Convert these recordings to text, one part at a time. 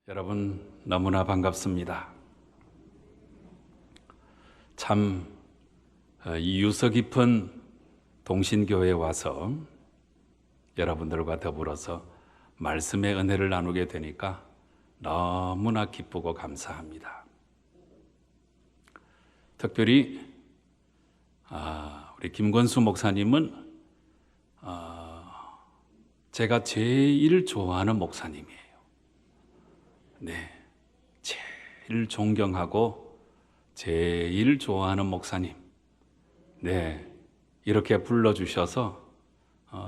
여러분 너무나 반갑습니다. 참 이 유서 깊은 동신교회에 와서 여러분들과 더불어서 말씀의 은혜를 나누게 되니까 너무나 기쁘고 감사합니다. 특별히 우리 김권수 목사님은 제가 제일 좋아하는 목사님이에요. 네, 제일 존경하고 제일 좋아하는 목사님. 네, 이렇게 불러주셔서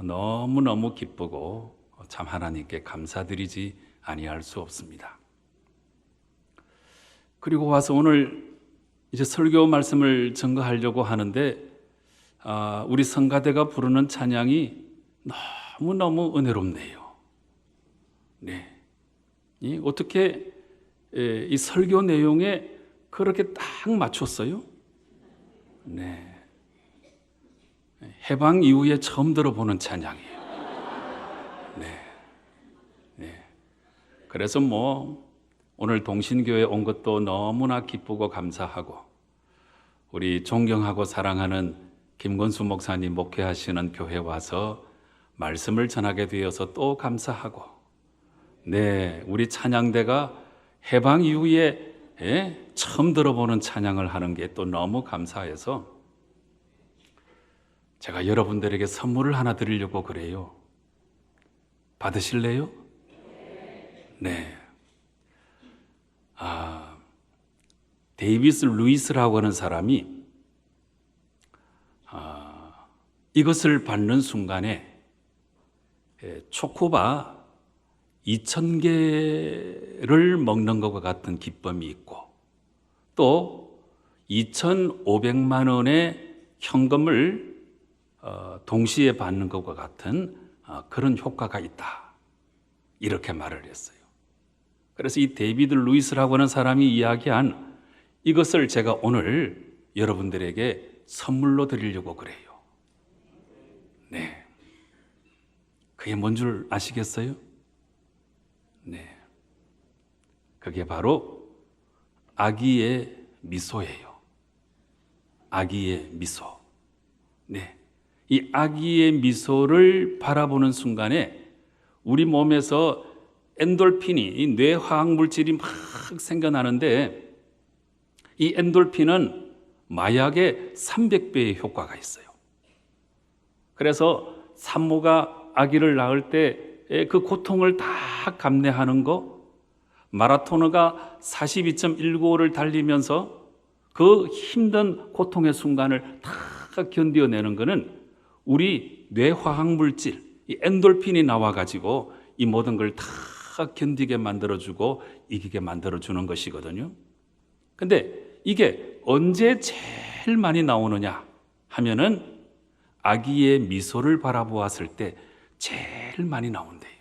너무너무 기쁘고 참 하나님께 감사드리지 아니할 수 없습니다. 그리고 와서 오늘 이제 설교 말씀을 전가하려고 하는데 우리 성가대가 부르는 찬양이 너무너무 은혜롭네요. 네. 어떻게 이 설교 내용에 그렇게 딱 맞췄어요? 네. 해방 이후에 처음 들어보는 찬양이에요. 네. 네. 그래서 오늘 동신교회 온 것도 너무나 기쁘고 감사하고 우리 존경하고 사랑하는 김권수 목사님 목회하시는 교회 와서 말씀을 전하게 되어서 또 감사하고 네, 우리 찬양대가 해방 이후에 처음 들어보는 찬양을 하는 게 또 너무 감사해서 제가 여러분들에게 선물을 하나 드리려고 그래요. 받으실래요? 네. 데이비스 루이스라고 하는 사람이 이것을 받는 순간에 초코바 2,000개를 먹는 것과 같은 기쁨이 있고 또 2,500만 원의 현금을 동시에 받는 것과 같은 그런 효과가 있다. 이렇게 말을 했어요. 그래서 이 데이비드 루이스라고 하는 사람이 이야기한 이것을 제가 오늘 여러분들에게 선물로 드리려고 그래요. 네. 그게 뭔 줄 아시겠어요? 네. 그게 바로 아기의 미소예요. 아기의 미소. 네. 이 아기의 미소를 바라보는 순간에 우리 몸에서 엔돌핀이, 이 뇌화학 물질이 막 생겨나는데 이 엔돌핀은 마약의 300배의 효과가 있어요. 그래서 산모가 아기를 낳을 때 그 고통을 다 감내하는 거, 마라토너가 42.195를 달리면서 그 힘든 고통의 순간을 다 견뎌내는 거는 우리 뇌화학 물질, 이 엔돌핀이 나와가지고 이 모든 걸 다 견디게 만들어주고 이기게 만들어주는 것이거든요. 근데 이게 언제 제일 많이 나오느냐 하면은 아기의 미소를 바라보았을 때 제일 많이 나온대요.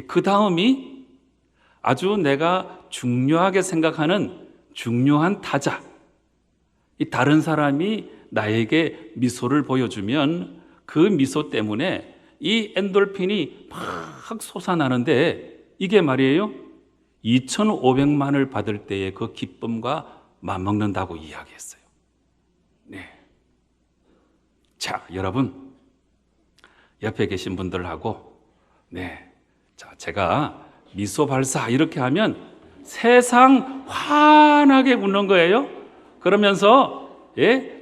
그 다음이 아주 내가 중요하게 생각하는 중요한 타자. 이 다른 사람이 나에게 미소를 보여주면 그 미소 때문에 이 엔돌핀이 막 솟아나는데 이게 말이에요. 2,500만을 받을 때의 그 기쁨과 맞먹는다고 이야기했어요. 네. 자, 여러분. 옆에 계신 분들하고 네. 자, 제가 미소 발사 이렇게 하면 세상 환하게 웃는 거예요. 그러면서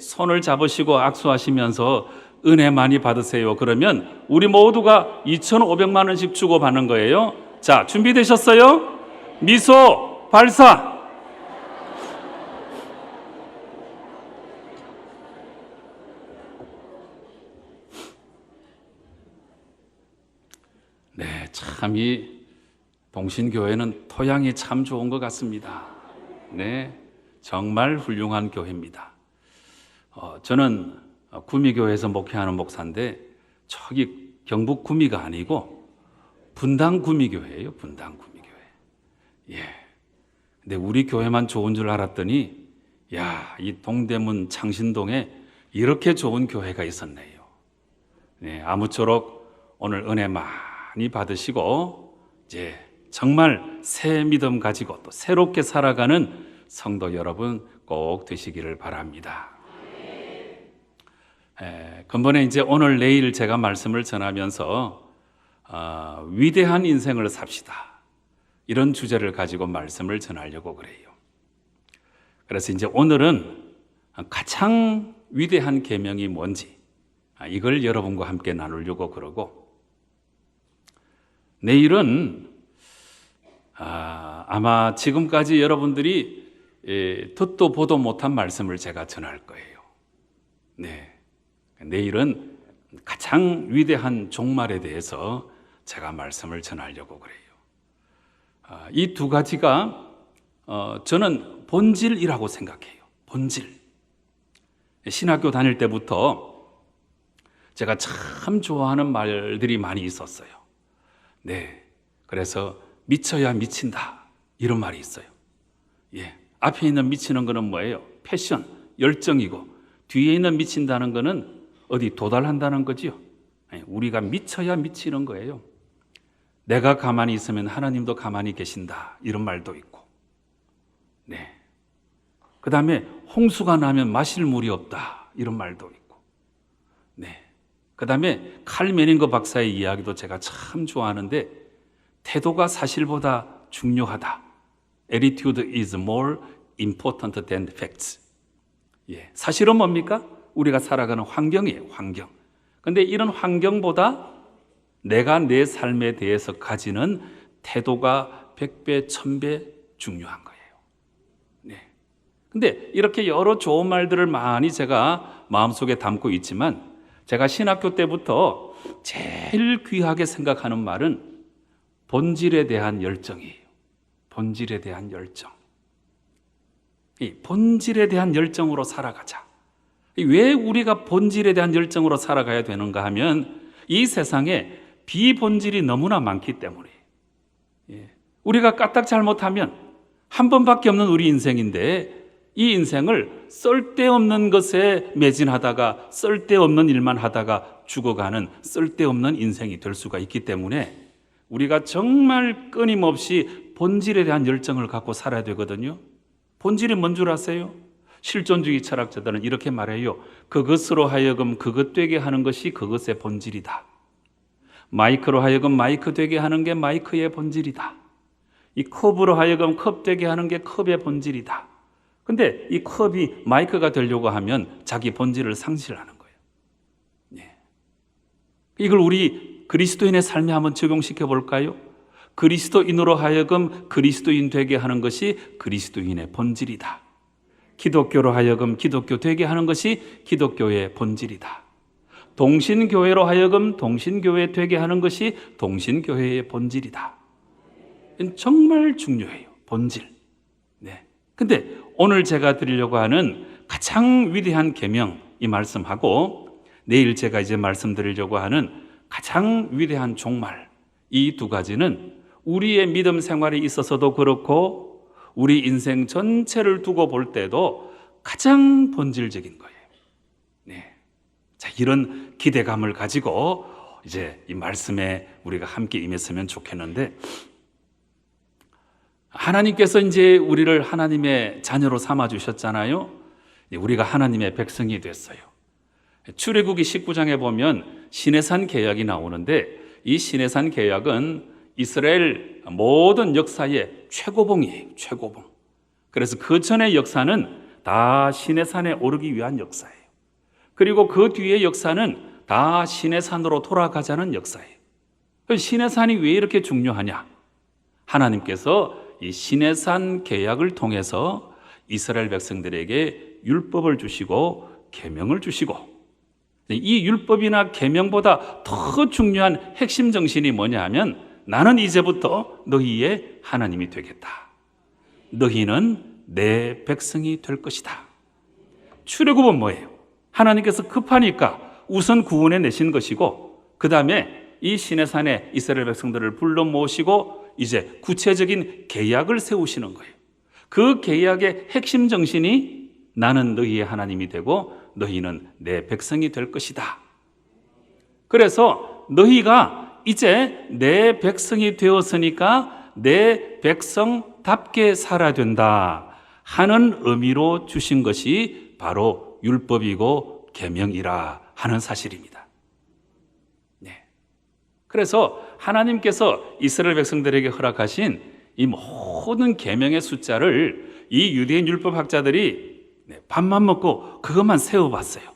손을 잡으시고 악수하시면서 은혜 많이 받으세요. 그러면 우리 모두가 2,500만 원씩 주고 받는 거예요. 자, 준비되셨어요? 미소 발사. 네, 참 이 동신교회는 토양이 참 좋은 것 같습니다. 네, 정말 훌륭한 교회입니다. 저는 구미교회에서 목회하는 목사인데 저기 경북 구미가 아니고 분당 구미교회예요. 분당 구미교회. 예. 근데 우리 교회만 좋은 줄 알았더니 이 동대문 창신동에 이렇게 좋은 교회가 있었네요. 네, 아무쪼록 오늘 은혜 많이 받으시고 이제 정말 새 믿음 가지고 또 새롭게 살아가는 성도 여러분 꼭 되시기를 바랍니다. 근본에 이제 오늘 내일 제가 말씀을 전하면서 위대한 인생을 삽시다, 이런 주제를 가지고 말씀을 전하려고 그래요. 그래서 이제 오늘은 가장 위대한 계명이 뭔지 이걸 여러분과 함께 나누려고 그러고, 내일은 아마 지금까지 여러분들이 듣도 보도 못한 말씀을 제가 전할 거예요. 네, 내일은 가장 위대한 종말에 대해서 제가 말씀을 전하려고 그래요. 이 두 가지가 저는 본질이라고 생각해요. 본질. 신학교 다닐 때부터 제가 참 좋아하는 말들이 많이 있었어요. 네, 그래서 미쳐야 미친다, 이런 말이 있어요. 앞에 있는 미치는 거는 뭐예요? 패션, 열정이고, 뒤에 있는 미친다는 거는 어디 도달한다는 거지요. 우리가 미쳐야 미치는 거예요. 내가 가만히 있으면 하나님도 가만히 계신다, 이런 말도 있고, 네, 그 다음에 홍수가 나면 마실 물이 없다, 이런 말도 있고, 네, 그 다음에 칼 메닝거 박사의 이야기도 제가 참 좋아하는데, 태도가 사실보다 중요하다. Attitude is more important than facts. 사실은 뭡니까? 우리가 살아가는 환경이에요, 환경. 근데 이런 환경보다 내가 내 삶에 대해서 가지는 태도가 100배, 1000배 중요한 거예요. 네. 근데 이렇게 여러 좋은 말들을 많이 제가 마음속에 담고 있지만, 제가 신학교 때부터 제일 귀하게 생각하는 말은 본질에 대한 열정이에요. 본질에 대한 열정. 이 본질에 대한 열정으로 살아가자. 왜 우리가 본질에 대한 열정으로 살아가야 되는가 하면, 이 세상에 비본질이 너무나 많기 때문에, 우리가 까딱 잘못하면 한 번밖에 없는 우리 인생인데, 이 인생을 쓸데없는 것에 매진하다가 쓸데없는 일만 하다가 죽어가는 쓸데없는 인생이 될 수가 있기 때문에, 우리가 정말 끊임없이 본질에 대한 열정을 갖고 살아야 되거든요. 본질이 뭔 줄 아세요? 실존주의 철학자들은 이렇게 말해요. 그것으로 하여금 그것 되게 하는 것이 그것의 본질이다. 마이크로 하여금 마이크 되게 하는 게 마이크의 본질이다. 이 컵으로 하여금 컵 되게 하는 게 컵의 본질이다. 근데 이 컵이 마이크가 되려고 하면 자기 본질을 상실하는 거예요. 이걸 우리 그리스도인의 삶에 한번 적용시켜 볼까요? 그리스도인으로 하여금 그리스도인 되게 하는 것이 그리스도인의 본질이다. 기독교로 하여금 기독교 되게 하는 것이 기독교의 본질이다. 동신교회로 하여금 동신교회 되게 하는 것이 동신교회의 본질이다. 정말 중요해요, 본질. 네. 근데 오늘 제가 드리려고 하는 가장 위대한 계명, 이 말씀하고, 내일 제가 이제 말씀드리려고 하는 가장 위대한 종말, 이 두 가지는 우리의 믿음 생활에 있어서도 그렇고 우리 인생 전체를 두고 볼 때도 가장 본질적인 거예요. 네. 자, 이런 기대감을 가지고 이제 이 말씀에 우리가 함께 임했으면 좋겠는데, 하나님께서 이제 우리를 하나님의 자녀로 삼아 주셨잖아요. 우리가 하나님의 백성이 됐어요. 출애굽기 19장에 보면 시내산 계약이 나오는데, 이 시내산 계약은 이스라엘 모든 역사의 최고봉이에요, 최고봉. 그래서 그 전의 역사는 다 시내산에 오르기 위한 역사예요. 그리고 그 뒤의 역사는 다 시내산으로 돌아가자는 역사예요. 시내산이 왜 이렇게 중요하냐? 하나님께서 이 시내산 계약을 통해서 이스라엘 백성들에게 율법을 주시고 계명을 주시고, 이 율법이나 계명보다 더 중요한 핵심 정신이 뭐냐 하면, 나는 이제부터 너희의 하나님이 되겠다. 너희는 내 백성이 될 것이다. 출애굽은 뭐예요? 하나님께서 급하니까 우선 구원해 내신 것이고, 그 다음에 이 시내산에 이스라엘 백성들을 불러 모시고 이제 구체적인 계약을 세우시는 거예요. 그 계약의 핵심 정신이 나는 너희의 하나님이 되고 너희는 내 백성이 될 것이다. 그래서 너희가 이제 내 백성이 되었으니까 내 백성답게 살아야 된다 하는 의미로 주신 것이 바로 율법이고 계명이라 하는 사실입니다. 네. 그래서 하나님께서 이스라엘 백성들에게 허락하신 이 모든 계명의 숫자를 이 유대인 율법학자들이 밥만 먹고 그것만 세어봤어요.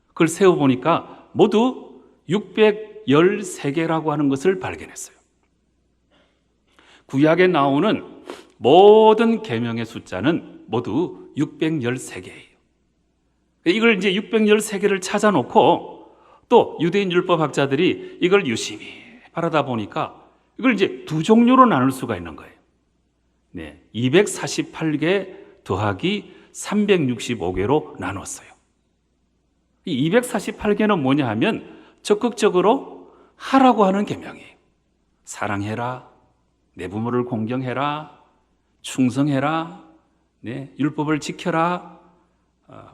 그걸 세어보니까 모두 613개라고 하는 것을 발견했어요. 구약에 나오는 모든 계명의 숫자는 모두 613개예요. 이걸 이제 613개를 찾아놓고 또 유대인 율법학자들이 이걸 유심히 바라다 보니까 이걸 이제 두 종류로 나눌 수가 있는 거예요. 네, 248개 더하기 365개로 나눴어요. 이 248개는 뭐냐 하면 적극적으로 하라고 하는 계명이에요. 사랑해라, 내 부모를 공경해라, 충성해라, 네, 율법을 지켜라.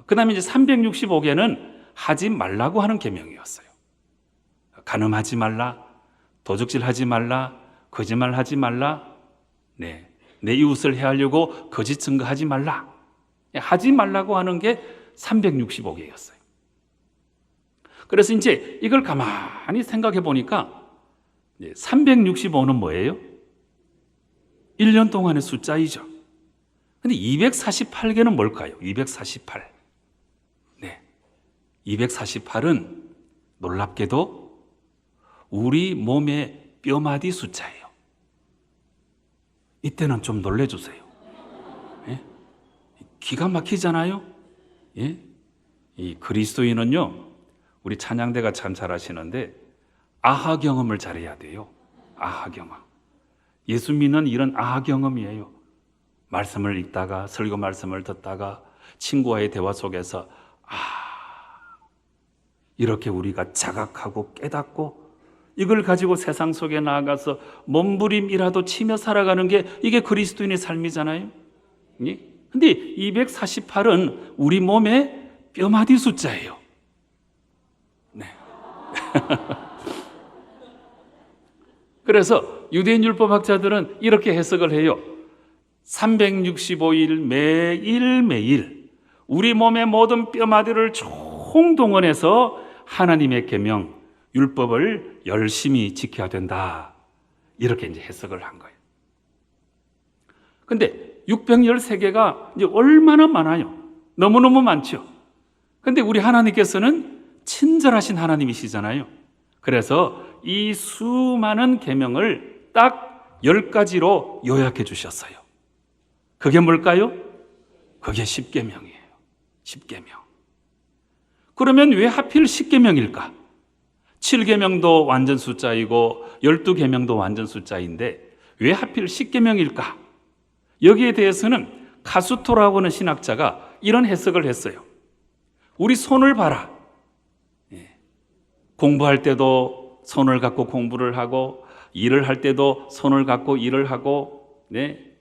그 다음에 이제 365개는 하지 말라고 하는 계명이었어요. 간음하지 말라, 도적질하지 말라, 거짓말하지 말라, 네, 내 이웃을 해하려고 거짓 증거하지 말라. 하지 말라고 하는 게 365개였어요. 그래서 이제 이걸 가만히 생각해 보니까 365는 뭐예요? 1년 동안의 숫자이죠. 근데 248개는 뭘까요? 248. 네. 248은 놀랍게도 우리 몸의 뼈마디 숫자예요. 이때는 좀 놀래주세요. 예? 기가 막히잖아요? 예? 이 그리스도인은요, 우리 찬양대가 참 잘하시는데, 아하 경험을 잘해야 돼요. 아하 경험. 예수 믿는 이런 아하 경험이에요. 말씀을 읽다가, 설교 말씀을 듣다가, 친구와의 대화 속에서, 이렇게 우리가 자각하고 깨닫고, 이걸 가지고 세상 속에 나아가서 몸부림이라도 치며 살아가는 게 이게 그리스도인의 삶이잖아요. 근데 248은 우리 몸의 뼈마디 숫자예요. 네. 그래서 유대인 율법학자들은 이렇게 해석을 해요. 365일 매일매일 우리 몸의 모든 뼈마디를 총동원해서 하나님의 계명, 율법을 열심히 지켜야 된다. 이렇게 이제 해석을 한 거예요. 근데 613개가 이제 얼마나 많아요. 너무너무 많죠. 근데 우리 하나님께서는 친절하신 하나님이시잖아요. 그래서 이 수많은 계명을 딱 10가지로 요약해 주셨어요. 그게 뭘까요? 그게 10계명이에요. 10계명. 그러면 왜 하필 10계명일까? 7계명도 완전 숫자이고 12계명도 완전 숫자인데 왜 하필 10계명일까? 여기에 대해서는 카수토라고 하는 신학자가 이런 해석을 했어요. 우리 손을 봐라. 공부할 때도 손을 갖고 공부를 하고, 일을 할 때도 손을 갖고 일을 하고, 네,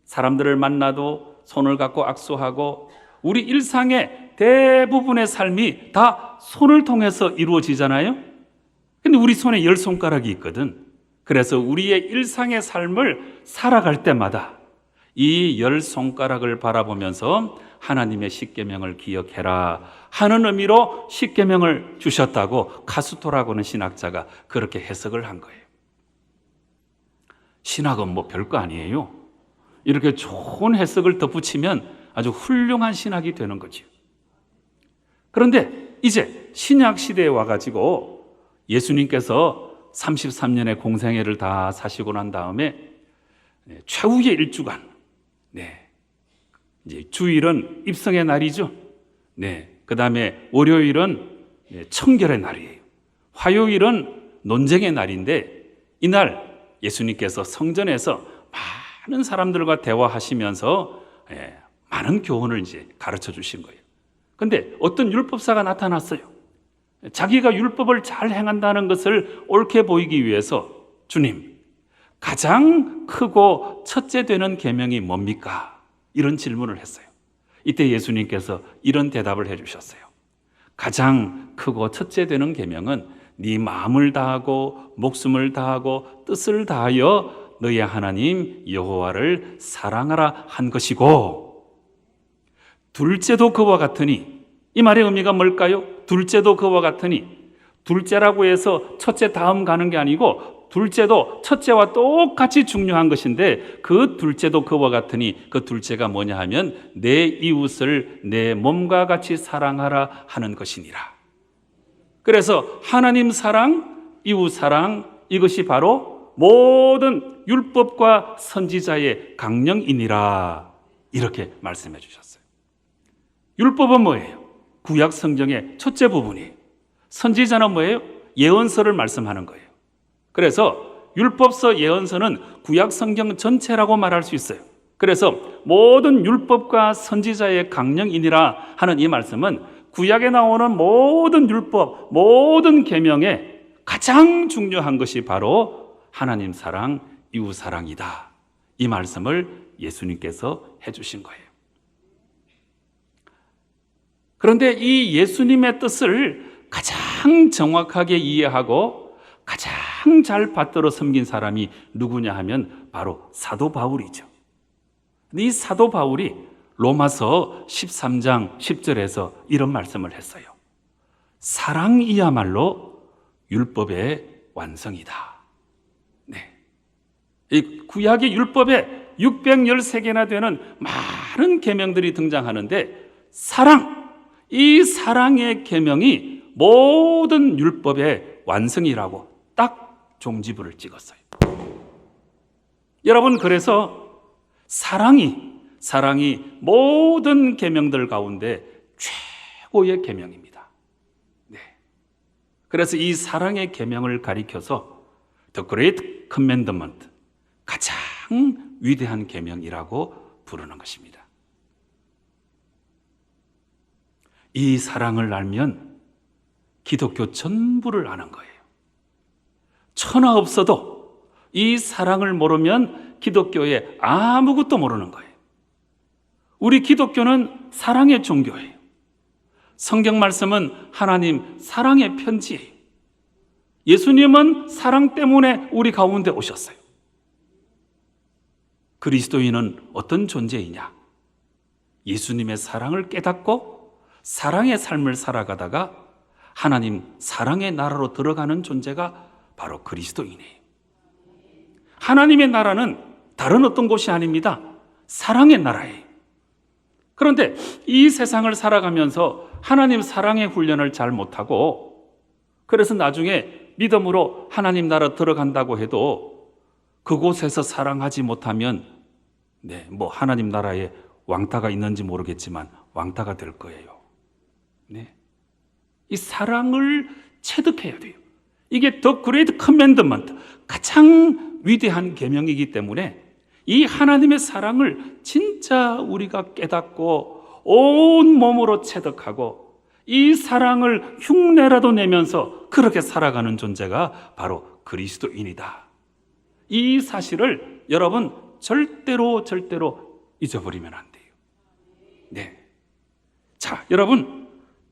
사람들을 만나도 손을 갖고 악수하고, 우리 일상의 대부분의 삶이 다 손을 통해서 이루어지잖아요. 근데 우리 손에 10손가락이 있거든. 그래서 우리의 일상의 삶을 살아갈 때마다 이 10손가락을 바라보면서 하나님의 십계명을 기억해라 하는 의미로 십계명을 주셨다고 카수토라고 하는 신학자가 그렇게 해석을 한 거예요. 신학은 뭐 별거 아니에요. 이렇게 좋은 해석을 덧붙이면 아주 훌륭한 신학이 되는 거죠. 그런데 이제 신약 시대에 와가지고 예수님께서 33년의 공생애를 다 사시고 난 다음에 최후의 일주간, 네, 이제 주일은 입성의 날이죠. 네, 그 다음에 월요일은 청결의 날이에요. 화요일은 논쟁의 날인데 이날 예수님께서 성전에서 많은 사람들과 대화하시면서 많은 교훈을 이제 가르쳐 주신 거예요. 근데 어떤 율법사가 나타났어요. 자기가 율법을 잘 행한다는 것을 옳게 보이기 위해서 주님, 가장 크고 첫째 되는 계명이 뭡니까? 이런 질문을 했어요. 이때 예수님께서 이런 대답을 해주셨어요. 가장 크고 첫째 되는 계명은 네 마음을 다하고 목숨을 다하고 뜻을 다하여 너의 하나님 여호와를 사랑하라 한 것이고, 둘째도 그와 같으니, 이 말의 의미가 뭘까요? 둘째도 그와 같으니, 둘째라고 해서 첫째 다음 가는 게 아니고 둘째도 첫째와 똑같이 중요한 것인데, 그 둘째도 그와 같으니, 그 둘째가 뭐냐 하면 내 이웃을 내 몸과 같이 사랑하라 하는 것이니라. 그래서 하나님 사랑, 이웃 사랑, 이것이 바로 모든 율법과 선지자의 강령이니라, 이렇게 말씀해 주셨어요. 율법은 뭐예요? 구약 성경의 첫째 부분이에요. 선지자는 뭐예요? 예언서를 말씀하는 거예요. 그래서 율법서, 예언서는 구약 성경 전체라고 말할 수 있어요. 그래서 모든 율법과 선지자의 강령이니라 하는 이 말씀은 구약에 나오는 모든 율법, 모든 계명에 가장 중요한 것이 바로 하나님 사랑, 이웃 사랑이다, 이 말씀을 예수님께서 해주신 거예요. 그런데 이 예수님의 뜻을 가장 정확하게 이해하고 가장 잘 받들어 섬긴 사람이 누구냐 하면 바로 사도 바울이죠. 이 사도 바울이 로마서 13장 10절에서 이런 말씀을 했어요. 사랑이야말로 율법의 완성이다. 네. 이 구약의 율법에 613개나 되는 많은 계명들이 등장하는데, 사랑, 이 사랑의 계명이 모든 율법의 완성이라고 딱 종지부를 찍었어요. 여러분, 그래서 사랑이 모든 계명들 가운데 최고의 계명입니다. 네. 그래서 이 사랑의 계명을 가리켜서 The Great Commandment, 가장 위대한 계명이라고 부르는 것입니다. 이 사랑을 알면 기독교 전부를 아는 거예요. 천하 없어도 이 사랑을 모르면 기독교에 아무것도 모르는 거예요. 우리 기독교는 사랑의 종교예요. 성경 말씀은 하나님 사랑의 편지예요. 예수님은 사랑 때문에 우리 가운데 오셨어요. 그리스도인은 어떤 존재이냐? 예수님의 사랑을 깨닫고 사랑의 삶을 살아가다가 하나님 사랑의 나라로 들어가는 존재가 바로 그리스도인이에요. 하나님의 나라는 다른 어떤 곳이 아닙니다. 사랑의 나라예요. 그런데 이 세상을 살아가면서 하나님 사랑의 훈련을 잘 못하고, 그래서 나중에 믿음으로 하나님 나라 들어간다고 해도 그곳에서 사랑하지 못하면 뭐 하나님 나라에 왕따가 있는지 모르겠지만 왕따가 될 거예요. 이 사랑을 체득해야 돼요. 이게 더 그레이트 커맨드먼트, 가장 위대한 계명이기 때문에 이 하나님의 사랑을 진짜 우리가 깨닫고 온 몸으로 체득하고 이 사랑을 흉내라도 내면서 그렇게 살아가는 존재가 바로 그리스도인이다. 이 사실을 여러분 절대로 잊어버리면 안 돼요. 네. 자, 여러분,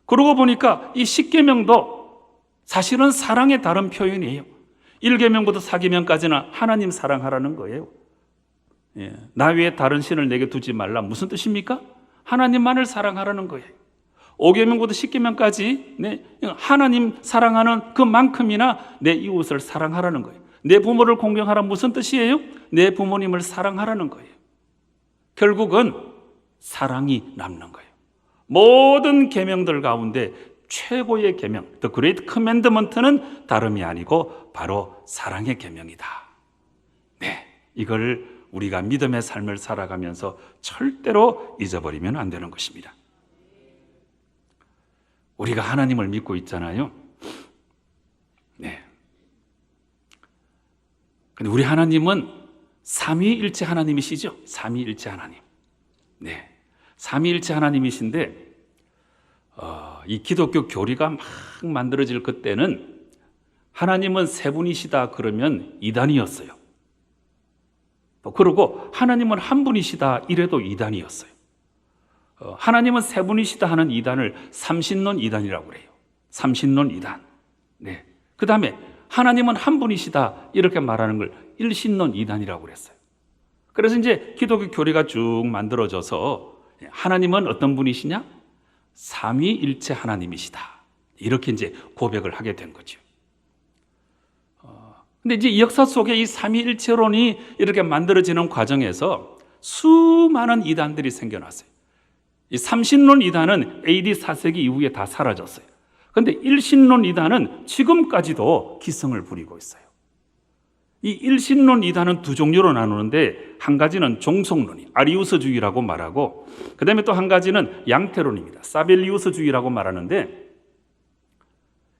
그러고 보니까 이 10계명도 사실은 사랑의 다른 표현이에요. 1계명부터 4계명까지는 하나님 사랑하라는 거예요. 나 외에 다른 신을 내게 두지 말라. 무슨 뜻입니까? 하나님만을 사랑하라는 거예요. 5계명부터 10계명까지 하나님 사랑하는 그만큼이나 내 이웃을 사랑하라는 거예요. 내 부모를 공경하라. 무슨 뜻이에요? 내 부모님을 사랑하라는 거예요. 결국은 사랑이 남는 거예요. 모든 계명들 가운데 최고의 계명, The Great Commandment는 다름이 아니고 바로 사랑의 계명이다. 네, 이걸 우리가 믿음의 삶을 살아가면서 절대로 잊어버리면 안 되는 것입니다. 우리가 하나님을 믿고 있잖아요. 네. 근데 우리 하나님은 삼위일체 하나님이시죠? 삼위일체 하나님. 네. 삼위일체 하나님이신데, 이 기독교 교리가 막 만들어질 그때는 하나님은 세 분이시다 그러면 이단이었어요. 그리고 하나님은 한 분이시다 이래도 이단이었어요. 하나님은 세 분이시다 하는 이단을 삼신론 이단이라고 그래요. 삼신론 이단. 네. 그 다음에 하나님은 한 분이시다 이렇게 말하는 걸 일신론 이단이라고 그랬어요. 그래서 이제 기독교 교리가 쭉 만들어져서 하나님은 어떤 분이시냐? 삼위일체 하나님이시다. 이렇게 이제 고백을 하게 된 거죠. 근데 이제 역사 속에 이 삼위일체론이 이렇게 만들어지는 과정에서 수많은 이단들이 생겨났어요. 이 삼신론 이단은 AD 4세기 이후에 다 사라졌어요. 그런데 일신론 이단은 지금까지도 기승을 부리고 있어요. 이 일신론 이단은 두 종류로 나누는데 한 가지는 종속론이 아리우스주의라고 말하고 그 다음에 또 한 가지는 양태론입니다. 사벨리우스주의라고 말하는데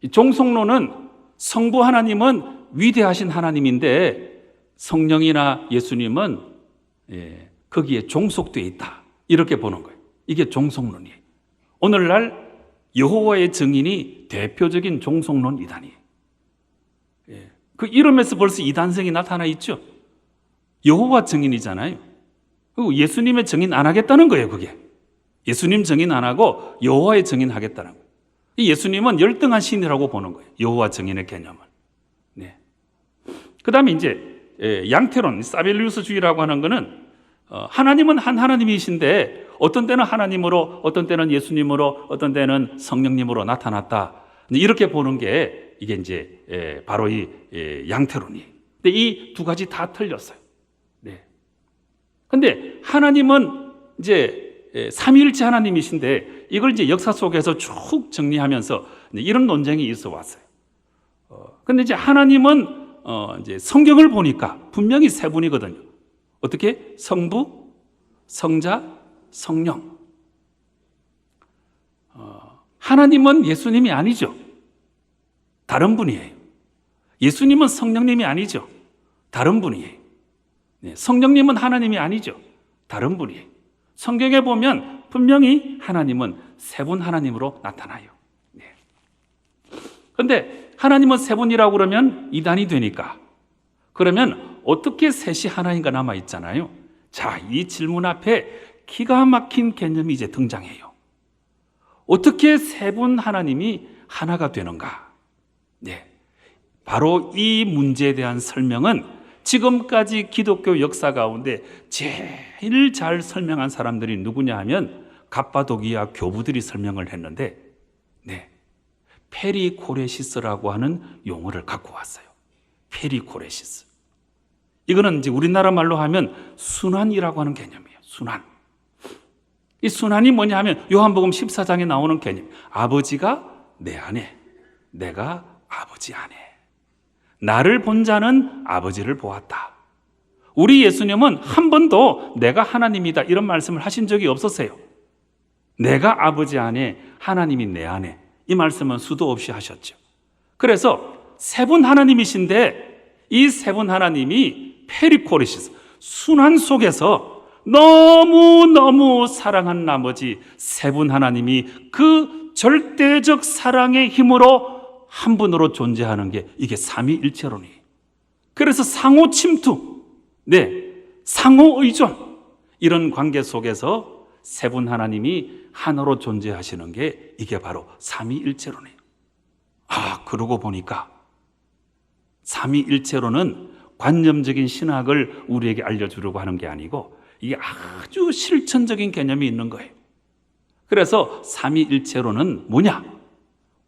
이 종속론은 성부 하나님은 위대하신 하나님인데 성령이나 예수님은 거기에 종속되어 있다 이렇게 보는 거예요. 이게 종속론이에요. 오늘날 여호와의 증인이 대표적인 종속론 이단이에요. 그 이름에서 벌써 이단성이 나타나 있죠. 여호와 증인이잖아요. 그리고 예수님의 증인 안 하겠다는 거예요. 그게 예수님 증인 안 하고 여호와의 증인 하겠다는 거예요. 예수님은 열등한 신이라고 보는 거예요. 여호와 증인의 개념은. 네. 그 다음에 이제 양태론, 사벨리우스주의라고 하는 거는 하나님은 한 하나님이신데 어떤 때는 하나님으로, 어떤 때는 예수님으로, 어떤 때는 성령님으로 나타났다. 이렇게 보는 게 이게 이제 바로 이 양태론이에요. 근데 이 두 가지 다 틀렸어요. 네. 근데 하나님은 이제 삼위일체 하나님이신데 이걸 이제 역사 속에서 쭉 정리하면서 이런 논쟁이 있어 왔어요. 근데 이제 하나님은 이제 성경을 보니까 분명히 세 분이거든요. 어떻게? 성부, 성자, 성령. 하나님은 예수님이 아니죠. 다른 분이에요. 예수님은 성령님이 아니죠. 다른 분이에요. 네, 성령님은 하나님이 아니죠. 다른 분이에요. 성경에 보면 분명히 하나님은 세 분 하나님으로 나타나요. 그런데 네. 하나님은 세 분이라고 그러면 이단이 되니까 그러면 어떻게 셋이 하나인가 남아 있잖아요. 자, 이 질문 앞에 기가 막힌 개념이 이제 등장해요. 어떻게 세 분 하나님이 하나가 되는가? 네. 바로 이 문제에 대한 설명은 지금까지 기독교 역사 가운데 제일 잘 설명한 사람들이 누구냐 하면 갑바도기아 교부들이 설명을 했는데, 네. 페리코레시스라고 하는 용어를 갖고 왔어요. 페리코레시스. 이거는 이제 우리나라 말로 하면 순환이라고 하는 개념이에요. 순환. 이 순환이 뭐냐 하면 요한복음 14장에 나오는 개념. 아버지가 내 안에, 내가 아버지 안에. 나를 본 자는 아버지를 보았다. 우리 예수님은 한 번도 내가 하나님이다 이런 말씀을 하신 적이 없었어요. 내가 아버지 안에, 하나님이 내 안에. 이 말씀은 수도 없이 하셨죠. 그래서 세 분 하나님이신데 이 세 분 하나님이 페리코레시스, 순환 속에서 너무너무 사랑한 나머지 세 분 하나님이 그 절대적 사랑의 힘으로 한 분으로 존재하는 게 이게 삼위일체론이에요. 그래서 상호 침투, 네, 상호 의존, 이런 관계 속에서 세 분 하나님이 하나로 존재하시는 게 이게 바로 삼위일체론이에요. 그러고 보니까 삼위일체론은 관념적인 신학을 우리에게 알려주려고 하는 게 아니고 이게 아주 실천적인 개념이 있는 거예요. 그래서 삼위일체론은 뭐냐?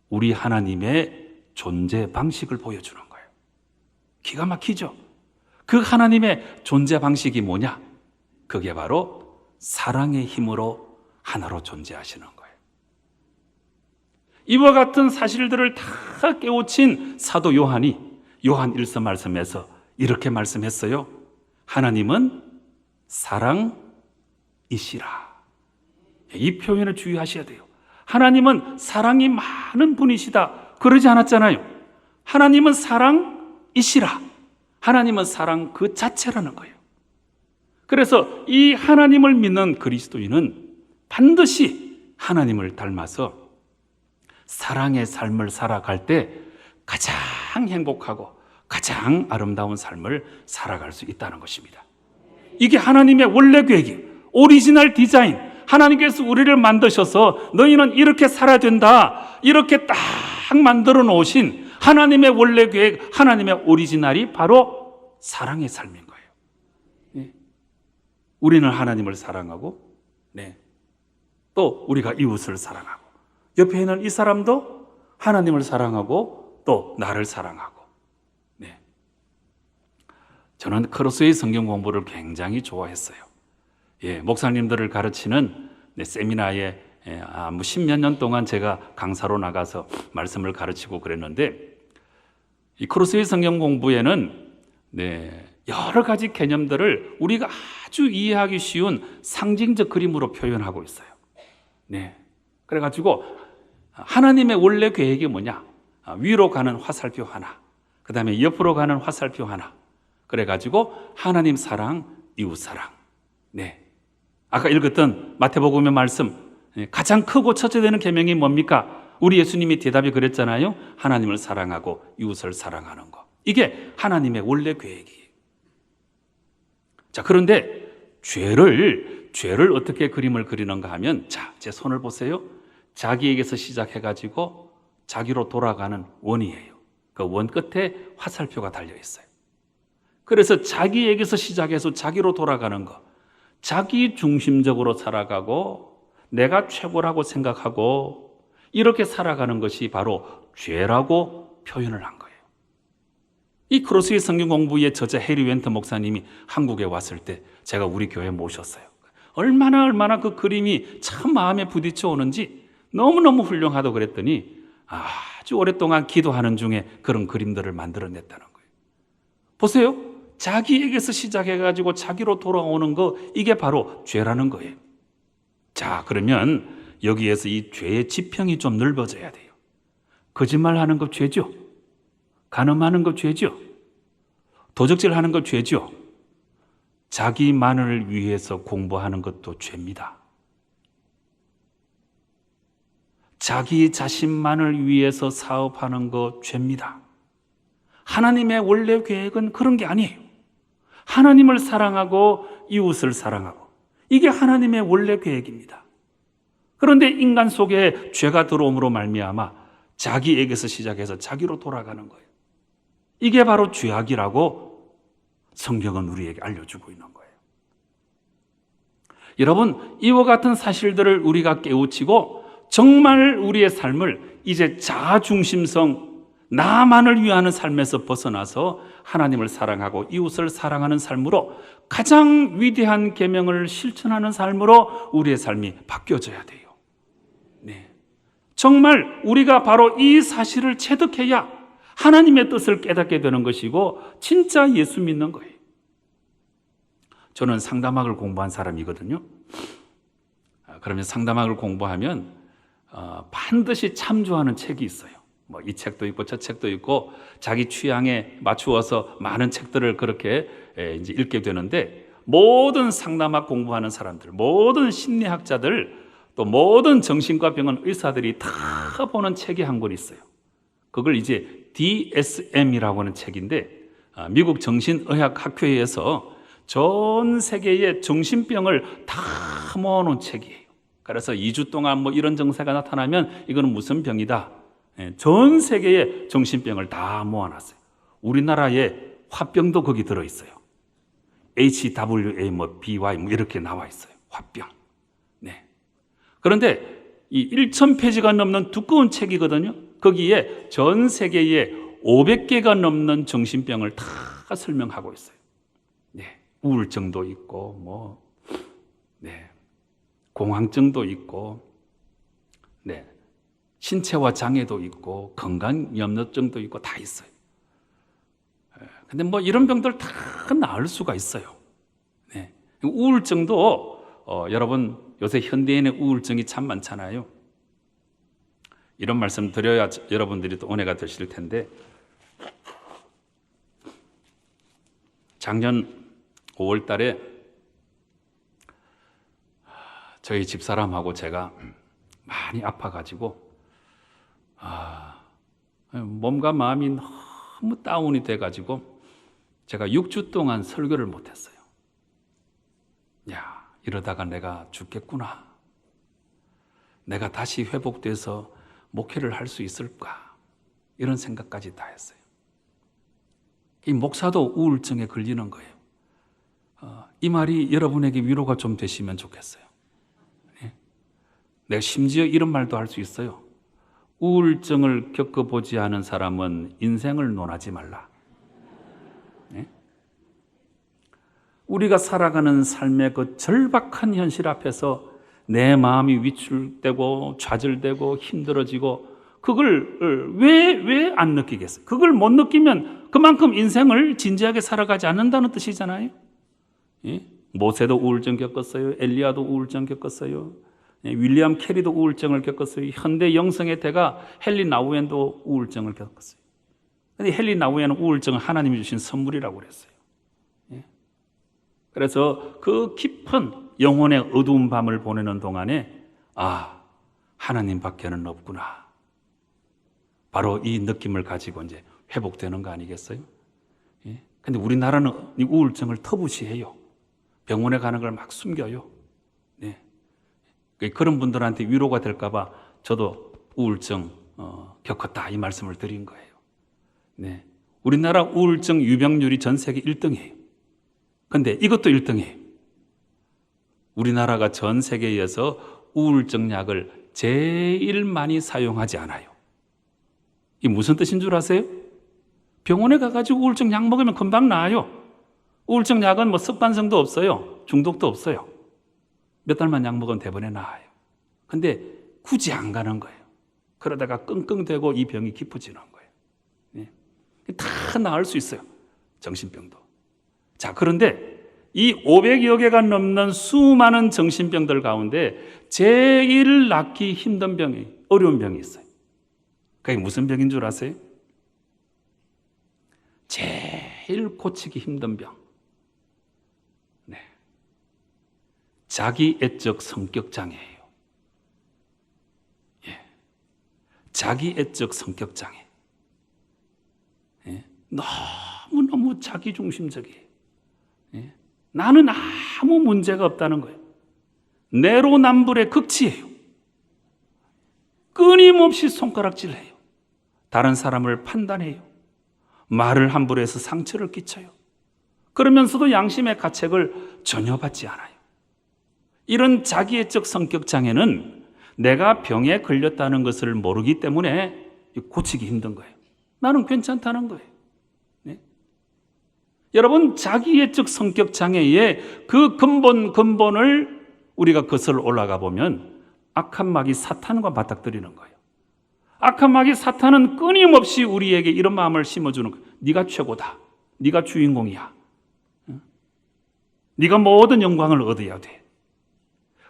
우리 하나님의 존재 방식을 보여주는 거예요. 기가 막히죠? 그 하나님의 존재 방식이 뭐냐? 그게 바로 사랑의 힘으로 하나로 존재하시는 거예요. 이와 같은 사실들을 다 깨우친 사도 요한이 요한 1서 말씀에서 이렇게 말씀했어요. 하나님은 사랑이시라. 이 표현을 주의하셔야 돼요. 하나님은 사랑이 많은 분이시다. 그러지 않았잖아요. 하나님은 사랑이시라. 하나님은 사랑 그 자체라는 거예요. 그래서 이 하나님을 믿는 그리스도인은 반드시 하나님을 닮아서 사랑의 삶을 살아갈 때 가장 행복하고 가장 아름다운 삶을 살아갈 수 있다는 것입니다. 이게 하나님의 원래 계획이에요. 오리지널 디자인. 하나님께서 우리를 만드셔서 너희는 이렇게 살아야 된다. 이렇게 딱 만들어 놓으신 하나님의 원래 계획, 하나님의 오리지널이 바로 사랑의 삶인 거예요. 네. 우리는 하나님을 사랑하고, 네. 또 우리가 이웃을 사랑하고, 옆에 있는 이 사람도 하나님을 사랑하고 또 나를 사랑하고. 네. 저는 크로스웨이 성경 공부를 굉장히 좋아했어요. 예, 목사님들을 가르치는 세미나에 10몇 년 동안 제가 강사로 나가서 말씀을 가르치고 그랬는데, 이 크로스웨이 성경 공부에는 여러 가지 개념들을 우리가 아주 이해하기 쉬운 상징적 그림으로 표현하고 있어요. 네. 그래가지고 하나님의 원래 계획이 뭐냐? 위로 가는 화살표 하나, 그 다음에 옆으로 가는 화살표 하나. 그래가지고 하나님 사랑, 이웃 사랑. 네. 아까 읽었던 마태복음의 말씀, 가장 크고 첫째 되는 계명이 뭡니까? 우리 예수님이 대답이 그랬잖아요. 하나님을 사랑하고 이웃을 사랑하는 거. 이게 하나님의 원래 계획이에요. 자, 그런데 죄를 어떻게 그림을 그리는가 하면, 자, 제 손을 보세요. 자기에게서 시작해가지고 자기로 돌아가는 원이에요. 그 원 끝에 화살표가 달려 있어요. 그래서 자기에게서 시작해서 자기로 돌아가는 거, 자기 중심적으로 살아가고 내가 최고라고 생각하고 이렇게 살아가는 것이 바로 죄라고 표현을 한 거예요. 이 크로스웨이 성경 공부의 저자 해리 웬터 목사님이 한국에 왔을 때 제가 우리 교회에 모셨어요. 얼마나 그 그림이 참 마음에 부딪혀 오는지 너무너무 훌륭하다고 그랬더니 아주 오랫동안 기도하는 중에 그런 그림들을 만들어냈다는 거예요. 보세요. 자기에게서 시작해가지고 자기로 돌아오는 거, 이게 바로 죄라는 거예요. 자, 그러면 여기에서 이 죄의 지평이 좀 넓어져야 돼요. 거짓말하는 거 죄죠. 간음하는 거 죄죠. 도적질하는 거 죄죠. 자기만을 위해서 공부하는 것도 죄입니다. 자기 자신만을 위해서 사업하는 거 죄입니다. 하나님의 원래 계획은 그런 게 아니에요. 하나님을 사랑하고 이웃을 사랑하고, 이게 하나님의 원래 계획입니다. 그런데 인간 속에 죄가 들어옴으로 말미암아 자기에게서 시작해서 자기로 돌아가는 거예요. 이게 바로 죄악이라고 성경은 우리에게 알려주고 있는 거예요. 여러분, 이와 같은 사실들을 우리가 깨우치고 정말 우리의 삶을 이제 자아중심성, 나만을 위하는 삶에서 벗어나서 하나님을 사랑하고 이웃을 사랑하는 삶으로, 가장 위대한 계명을 실천하는 삶으로 우리의 삶이 바뀌어져야 돼요. 네. 정말 우리가 바로 이 사실을 체득해야 하나님의 뜻을 깨닫게 되는 것이고 진짜 예수 믿는 거예요. 저는 상담학을 공부한 사람이거든요. 그러면 상담학을 공부하면 반드시 참조하는 책이 있어요. 뭐 이 책도 있고 저 책도 있고 자기 취향에 맞추어서 많은 책들을 그렇게 이제 읽게 되는데, 모든 상담학 공부하는 사람들, 모든 심리학자들, 또 모든 정신과 병원 의사들이 다 보는 책이 한 권 있어요. 그걸 이제 DSM이라고 하는 책인데, 미국 정신의학학회에서 전 세계의 정신병을 다 모아놓은 책이에요. 그래서 2주 동안 뭐 이런 증세가 나타나면 이거는 무슨 병이다. 전 세계의 정신병을 다 모아놨어요. 우리나라의 화병도 거기 들어있어요. HWA, BY 이렇게 나와 있어요. 화병. 네. 그런데 이 1,000페이지가 넘는 두꺼운 책이거든요. 거기에 전 세계의 500개가 넘는 정신병을 다 설명하고 있어요. 네. 우울증도 있고, 공황증도 있고, 네. 신체화 장애도 있고, 건강염려증도 있고, 다 있어요. 근데 이런 병들 다 나을 수가 있어요. 네. 우울증도, 여러분, 요새 현대인의 우울증이 참 많잖아요. 이런 말씀 드려야 여러분들이 또 은혜가 되실 텐데, 작년 5월 달에 저희 집사람하고 제가 많이 아파가지고 몸과 마음이 너무 다운이 돼가지고 제가 6주 동안 설교를 못했어요. 야, 이러다가 내가 죽겠구나. 내가 다시 회복돼서 목회를 할 수 있을까? 이런 생각까지 다 했어요. 이 목사도 우울증에 걸리는 거예요. 이 말이 여러분에게 위로가 좀 되시면 좋겠어요. 예? 내가 심지어 이런 말도 할 수 있어요. 우울증을 겪어보지 않은 사람은 인생을 논하지 말라. 예? 우리가 살아가는 삶의 그 절박한 현실 앞에서 내 마음이 위축되고 좌절되고 힘들어지고 그걸 왜 안 느끼겠어요? 그걸 못 느끼면 그만큼 인생을 진지하게 살아가지 않는다는 뜻이잖아요. 예? 모세도 우울증 겪었어요. 엘리야도 우울증 겪었어요. 예? 윌리엄 캐리도 우울증을 겪었어요. 현대 영성의 대가 헨리 나우엔도 우울증을 겪었어요. 근데 헨리 나우엔은 우울증은 하나님이 주신 선물이라고 그랬어요. 예? 그래서 그 깊은 영혼의 어두운 밤을 보내는 동안에 하나님밖에는 없구나. 바로 이 느낌을 가지고 이제 회복되는 거 아니겠어요? 예? 근데 우리나라는 이 우울증을 터부시해요. 병원에 가는 걸 막 숨겨요. 네. 그런 분들한테 위로가 될까봐 저도 우울증 겪었다 이 말씀을 드린 거예요. 네. 우리나라 우울증 유병률이 전 세계 1등이에요. 근데 이것도 1등이에요. 우리나라가 전 세계에서 우울증 약을 제일 많이 사용하지 않아요. 이게 무슨 뜻인 줄 아세요? 병원에 가가지고 우울증 약 먹으면 금방 나아요. 우울증 약은 뭐 습관성도 없어요. 중독도 없어요. 몇 달만 약 먹으면 대번에 나아요. 근데 굳이 안 가는 거예요. 그러다가 끙끙대고 이 병이 깊어지는 거예요. 네. 다 나을 수 있어요. 정신병도. 자, 그런데 이 500여 개가 넘는 수많은 정신병들 가운데 제일 낫기 힘든 병이, 어려운 병이 있어요. 그게 무슨 병인 줄 아세요? 제일 고치기 힘든 병. 네. 자기애적 성격 장애예요. 예. 자기애적 성격 장애. 예. 너무너무 자기중심적이에요. 예. 나는 아무 문제가 없다는 거예요. 내로남불의 극치예요. 끊임없이 손가락질해요. 다른 사람을 판단해요. 말을 함부로 해서 상처를 끼쳐요. 그러면서도 양심의 가책을 전혀 받지 않아요. 이런 자기애적 성격 장애는 내가 병에 걸렸다는 것을 모르기 때문에 고치기 힘든 거예요. 나는 괜찮다는 거예요. 네? 여러분, 자기애적 성격 장애의 그 근본을 우리가 거슬러 올라가 보면 악한 마귀 사탄과 맞닥뜨리는 거예요. 악한 마귀 사탄은 끊임없이 우리에게 이런 마음을 심어주는 거예요. 네가 최고다. 네가 주인공이야. 네가 모든 영광을 얻어야 돼.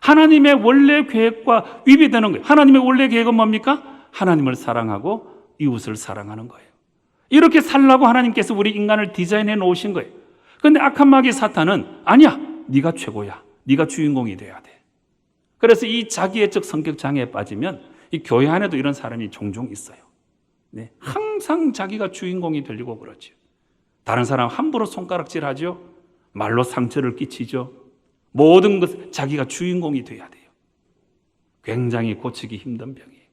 하나님의 원래 계획과 위배되는 거예요. 하나님의 원래 계획은 뭡니까? 하나님을 사랑하고 이웃을 사랑하는 거예요. 이렇게 살라고 하나님께서 우리 인간을 디자인해 놓으신 거예요. 그런데 악한 마귀 사탄은 아니야. 네가 최고야. 네가 주인공이 돼야 돼. 그래서 이 자기애적 성격 장애에 빠지면 이 교회 안에도 이런 사람이 종종 있어요. 네, 항상 자기가 주인공이 되려고 그러죠. 다른 사람 함부로 손가락질하죠. 말로 상처를 끼치죠. 모든 것 자기가 주인공이 돼야 돼요. 굉장히 고치기 힘든 병이에요.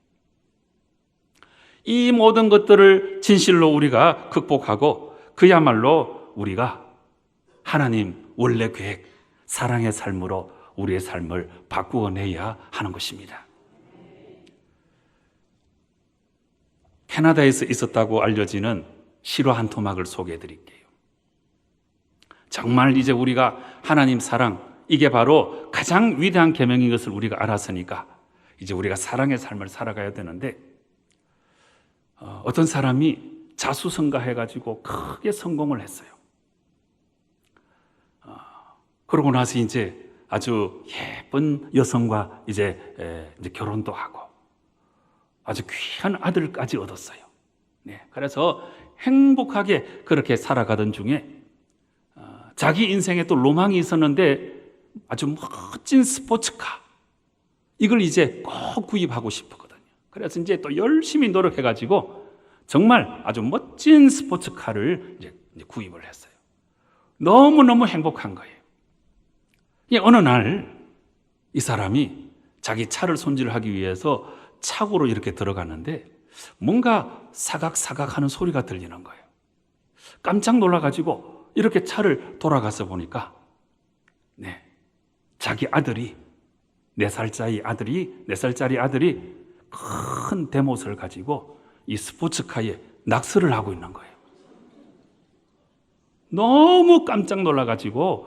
이 모든 것들을 진실로 우리가 극복하고 그야말로 우리가 하나님 원래 계획, 사랑의 삶으로 우리의 삶을 바꾸어내야 하는 것입니다. 캐나다에서 있었다고 알려지는 실화 한 토막을 소개해 드릴게요. 정말 이제 우리가 하나님 사랑, 이게 바로 가장 위대한 계명인 것을 우리가 알았으니까 이제 우리가 사랑의 삶을 살아가야 되는데 어떤 사람이 자수성가해가지고 크게 성공을 했어요. 그러고 나서 이제 아주 예쁜 여성과 이제 결혼도 하고 아주 귀한 아들까지 얻었어요. 네, 그래서 행복하게 그렇게 살아가던 중에 자기 인생에 또 로망이 있었는데 아주 멋진 스포츠카 이걸 이제 꼭 구입하고 싶었거든요. 그래서 이제 또 열심히 노력해가지고 정말 아주 멋진 스포츠카를 이제 구입을 했어요. 너무너무 행복한 거예요. 어느 날 이 사람이 자기 차를 손질하기 위해서 차고로 이렇게 들어갔는데 뭔가 사각사각 하는 소리가 들리는 거예요. 깜짝 놀라가지고 이렇게 차를 돌아가서 보니까 자기 아들이 4살짜리 아들이 큰 대못을 가지고 이 스포츠카에 낙서를 하고 있는 거예요. 너무 깜짝 놀라가지고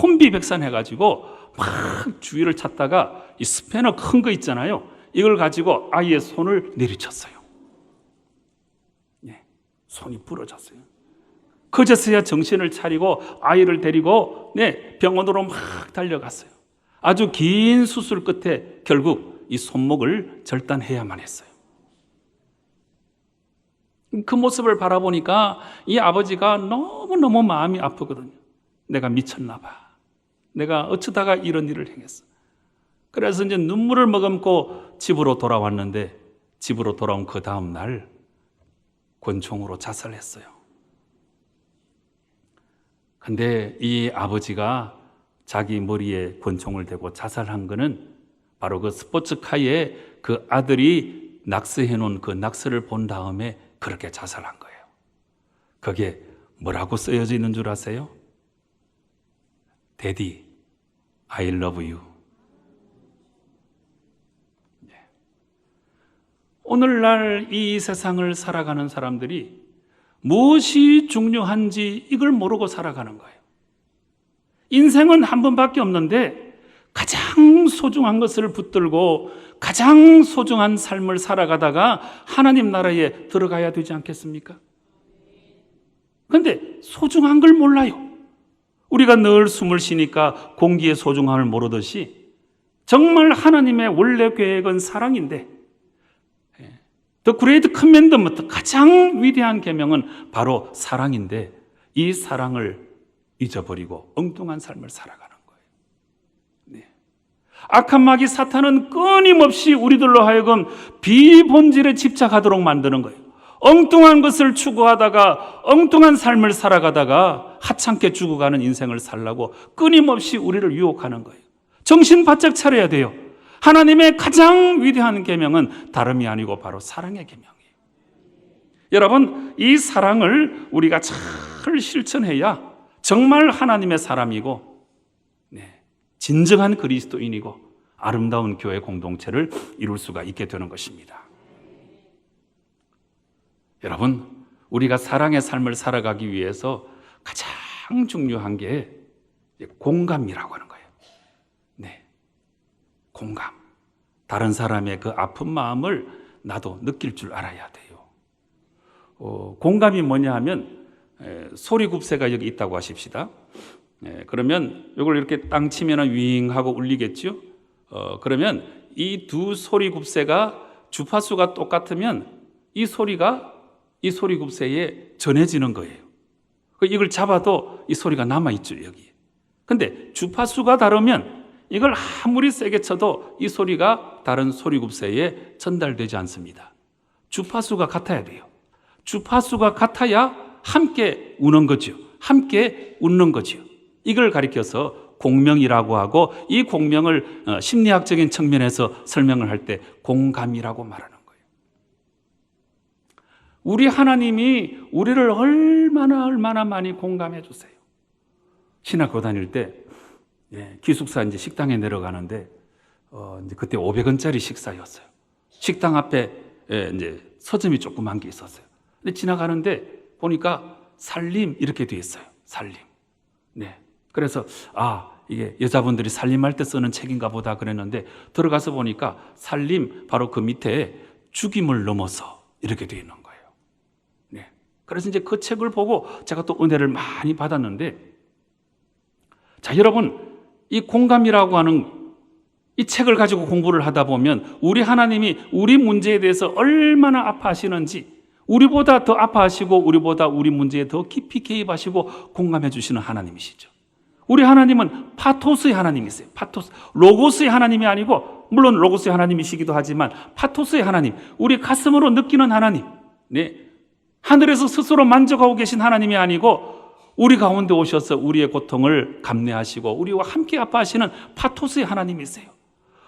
혼비백산해가지고 막 주위를 찾다가 이 스패너 큰 거 있잖아요. 이걸 가지고 아이의 손을 내리쳤어요. 손이 부러졌어요. 그제서야 정신을 차리고 아이를 데리고 병원으로 막 달려갔어요. 아주 긴 수술 끝에 결국 이 손목을 절단해야만 했어요. 그 모습을 바라보니까 이 아버지가 너무너무 마음이 아프거든요. 내가 미쳤나 봐. 내가 어쩌다가 이런 일을 행했어. 그래서 이제 눈물을 머금고 집으로 돌아왔는데, 집으로 돌아온 그 다음 날 권총으로 자살했어요. 근데 이 아버지가 자기 머리에 권총을 대고 자살한 거는 바로 그 스포츠카에 그 아들이 낙서해 놓은 그 낙서를 본 다음에 그렇게 자살한 거예요. 거기에 뭐라고 쓰여져 있는 줄 아세요? Daddy, I love you. 오늘날 이 세상을 살아가는 사람들이 무엇이 중요한지 이걸 모르고 살아가는 거예요. 인생은 한 번밖에 없는데 가장 소중한 것을 붙들고 가장 소중한 삶을 살아가다가 하나님 나라에 들어가야 되지 않겠습니까? 그런데 소중한 걸 몰라요. 우리가 늘 숨을 쉬니까 공기의 소중함을 모르듯이 정말 하나님의 원래 계획은 사랑인데, The Great Commandment, 가장 위대한 계명은 바로 사랑인데 이 사랑을 잊어버리고 엉뚱한 삶을 살아가는 거예요. 악한 마귀 사탄은 끊임없이 우리들로 하여금 비본질에 집착하도록 만드는 거예요. 엉뚱한 것을 추구하다가 엉뚱한 삶을 살아가다가 하찮게 죽어가는 인생을 살라고 끊임없이 우리를 유혹하는 거예요. 정신 바짝 차려야 돼요. 하나님의 가장 위대한 계명은 다름이 아니고 바로 사랑의 계명이에요. 여러분, 이 사랑을 우리가 잘 실천해야 정말 하나님의 사람이고 진정한 그리스도인이고 아름다운 교회 공동체를 이룰 수가 있게 되는 것입니다. 여러분, 우리가 사랑의 삶을 살아가기 위해서 가장 중요한 게 공감이라고 하는 거예요. 공감. 다른 사람의 그 아픈 마음을 나도 느낄 줄 알아야 돼요. 공감이 뭐냐 하면 소리굽새가 여기 있다고 하십시다. 그러면 이걸 이렇게 땅 치면 윙 하고 울리겠죠. 그러면 이 두 소리굽새가 주파수가 똑같으면 이 소리가 이 소리굽새에 전해지는 거예요. 이걸 잡아도 이 소리가 남아있죠, 여기. 근데 주파수가 다르면 이걸 아무리 세게 쳐도 이 소리가 다른 소리굽새에 전달되지 않습니다. 주파수가 같아야 돼요. 주파수가 같아야 함께 우는 거죠. 함께 웃는 거죠. 이걸 가리켜서 공명이라고 하고, 이 공명을 심리학적인 측면에서 설명을 할 때 공감이라고 말하는 거예요. 우리 하나님이 우리를 얼마나 많이 공감해 주세요. 신학교 다닐 때 기숙사 이제 식당에 내려가는데 이제 그때 500원짜리 식사였어요. 식당 앞에 이제 서점이 조그만 게 있었어요. 근데 지나가는데 보니까 살림 이렇게 돼 있어요. 살림. 그래서 이게 여자분들이 살림할 때 쓰는 책인가 보다 그랬는데 들어가서 보니까 살림 바로 그 밑에 죽임을 넘어서 이렇게 돼 있는 거예요. 그래서 이제 그 책을 보고 제가 또 은혜를 많이 받았는데, 자, 여러분, 이 공감이라고 하는 이 책을 가지고 공부를 하다 보면 우리 하나님이 우리 문제에 대해서 얼마나 아파하시는지, 우리보다 더 아파하시고 우리보다 우리 문제에 더 깊이 개입하시고 공감해 주시는 하나님이시죠. 우리 하나님은 파토스의 하나님이세요. 파토스. 로고스의 하나님이 아니고, 물론 로고스의 하나님이시기도 하지만 파토스의 하나님, 우리 가슴으로 느끼는 하나님, 하늘에서 스스로 만져가고 계신 하나님이 아니고 우리 가운데 오셔서 우리의 고통을 감내하시고 우리와 함께 아파하시는 파토스의 하나님이세요.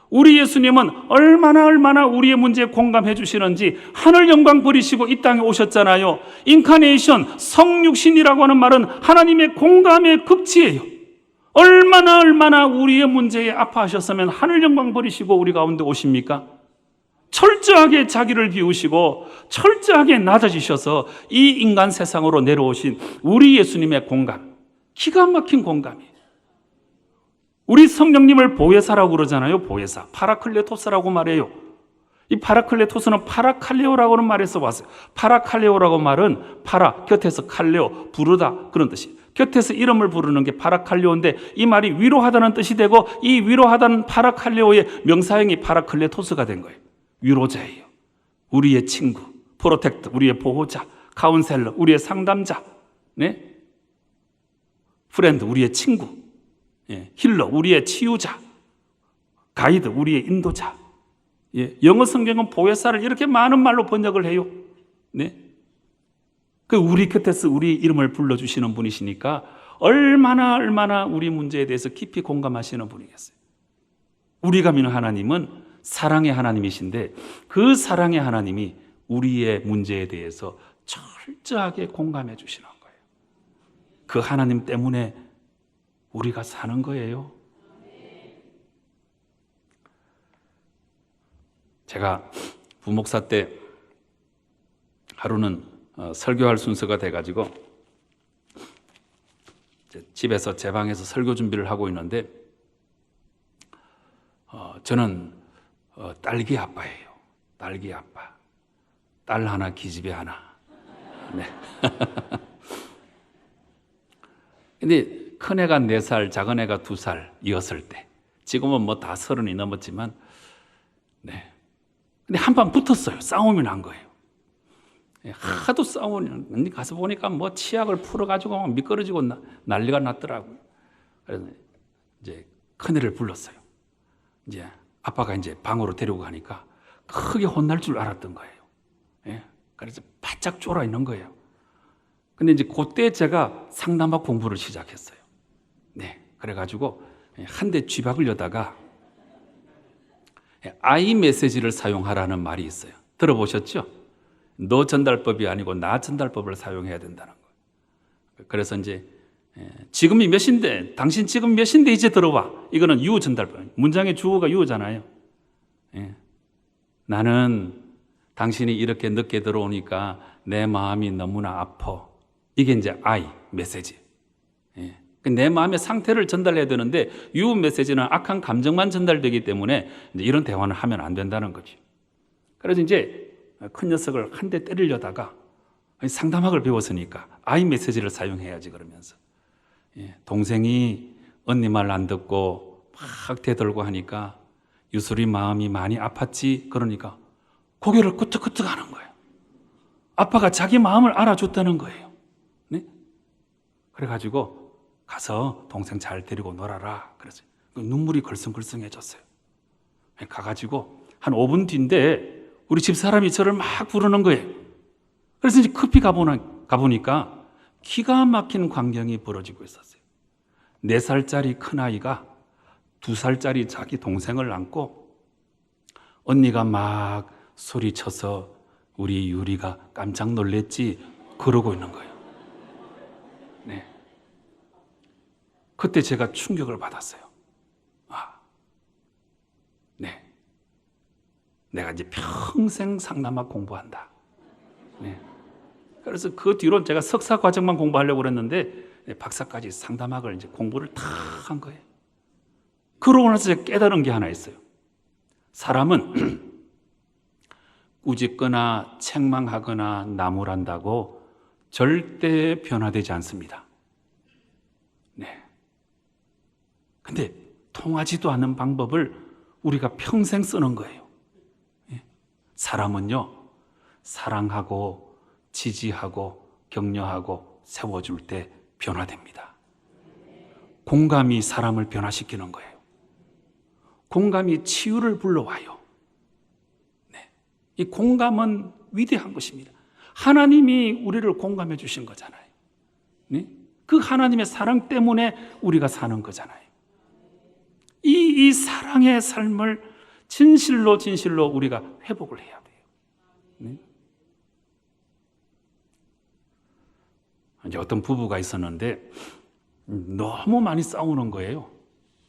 우리 예수님은 얼마나 우리의 문제에 공감해 주시는지 하늘 영광 버리시고 이 땅에 오셨잖아요. 인카네이션, 성육신이라고 하는 말은 하나님의 공감의 극치예요. 얼마나 우리의 문제에 아파하셨으면 하늘 영광 버리시고 우리 가운데 오십니까? 철저하게 자기를 비우시고 철저하게 낮아지셔서 이 인간 세상으로 내려오신 우리 예수님의 공감, 기가 막힌 공감이에요. 우리 성령님을 보혜사라고 그러잖아요. 보혜사, 파라클레토스라고 말해요. 이 파라클레토스는 파라칼레오라고 하는 말에서 왔어요. 파라칼레오라고 말은 파라, 곁에서 칼레오, 부르다 그런 뜻이. 곁에서 이름을 부르는 게 파라칼레오인데 이 말이 위로하다는 뜻이 되고 이 위로하다는 파라칼레오의 명사형이 파라클레토스가 된 거예요. 위로자예요. 우리의 친구, 프로텍트, 우리의 보호자, 카운셀러, 우리의 상담자, 네? 프렌드, 우리의 친구, 힐러, 우리의 치유자, 가이드, 우리의 인도자. 영어 성경은 보혜사를 이렇게 많은 말로 번역을 해요. 네? 그 우리 곁에서 우리 이름을 불러주시는 분이시니까 얼마나 우리 문제에 대해서 깊이 공감하시는 분이겠어요. 우리가 믿는 하나님은 사랑의 하나님이신데 그 사랑의 하나님이 우리의 문제에 대해서 철저하게 공감해 주시는 거예요. 그 하나님 때문에 우리가 사는 거예요. 제가 부목사 때 하루는 설교할 순서가 돼가지고 집에서 제 방에서 설교 준비를 하고 있는데 저는 딸기 아빠예요. 딸기 아빠. 딸 하나, 기집애 하나. 네. 근데 큰애가 4살, 작은애가 2살이었을 때, 지금은 뭐 다 30이 넘었지만, 네. 근데 한판 붙었어요. 싸움이 난 거예요. 하도 싸우니 가서 보니까 뭐 치약을 풀어가지고 막 미끄러지고 난리가 났더라고요. 그래서 이제 큰애를 불렀어요. 이제 아빠가 이제 방으로 데리고 가니까 크게 혼날 줄 알았던 거예요. 예? 그래서 바짝 쫄아 있는 거예요. 근데 이제 그때 제가 상담학 공부를 시작했어요. 네. 그래가지고 한 대 쥐박을 여다가 아이 메시지를 사용하라는 말이 있어요. 들어보셨죠? 너 전달법이 아니고 나 전달법을 사용해야 된다는 거예요. 그래서 이제 지금이 몇 시인데, 당신 지금 몇 시인데 이제 들어와. 이거는 유호 전달법. 문장의 주어가 유호잖아요. 예. 나는 당신이 이렇게 늦게 들어오니까 내 마음이 너무나 아파. 이게 이제 I 메시지. 예. 내 마음의 상태를 전달해야 되는데 유호 메시지는 악한 감정만 전달되기 때문에 이제 이런 대화는 하면 안 된다는 거죠. 그래서 이제 큰 녀석을 한 대 때리려다가 상담학을 배웠으니까 I 메시지를 사용해야지 그러면서 동생이 언니 말 안 듣고 막 대들고 하니까 유술이 마음이 많이 아팠지. 그러니까 고개를 끄덕끄덕 하는 거예요. 아빠가 자기 마음을 알아줬다는 거예요. 네? 그래가지고 가서 동생 잘 데리고 놀아라. 그래서 눈물이 걸성걸성해졌어요. 가가지고 한 5분 뒤인데 우리 집사람이 저를 막 부르는 거예요. 그래서 이제 급히 가보니까 기가 막힌 광경이 벌어지고 있었어요. 4살짜리 큰아이가 2살짜리 자기 동생을 안고 언니가 막 소리쳐서 우리 유리가 깜짝 놀랬지 그러고 있는 거예요. 네. 그때 제가 충격을 받았어요. 네. 내가 이제 평생 상담학 공부한다. 네. 그래서 그 뒤로 제가 석사 과정만 공부하려고 그랬는데 박사까지 상담학을 이제 공부를 다 한 거예요. 그러고 나서 제가 깨달은 게 하나 있어요. 사람은 꾸짖거나 책망하거나 나무란다고 절대 변화되지 않습니다. 네. 근데 통하지도 않는 방법을 우리가 평생 쓰는 거예요. 사람은요, 사랑하고 지지하고 격려하고 세워줄 때 변화됩니다. 공감이 사람을 변화시키는 거예요. 공감이 치유를 불러와요. 네. 이 공감은 위대한 것입니다. 하나님이 우리를 공감해 주신 거잖아요. 네? 그 하나님의 사랑 때문에 우리가 사는 거잖아요. 이 사랑의 삶을 진실로 우리가 회복을 해야 돼요. 네? 이제 어떤 부부가 있었는데 너무 많이 싸우는 거예요.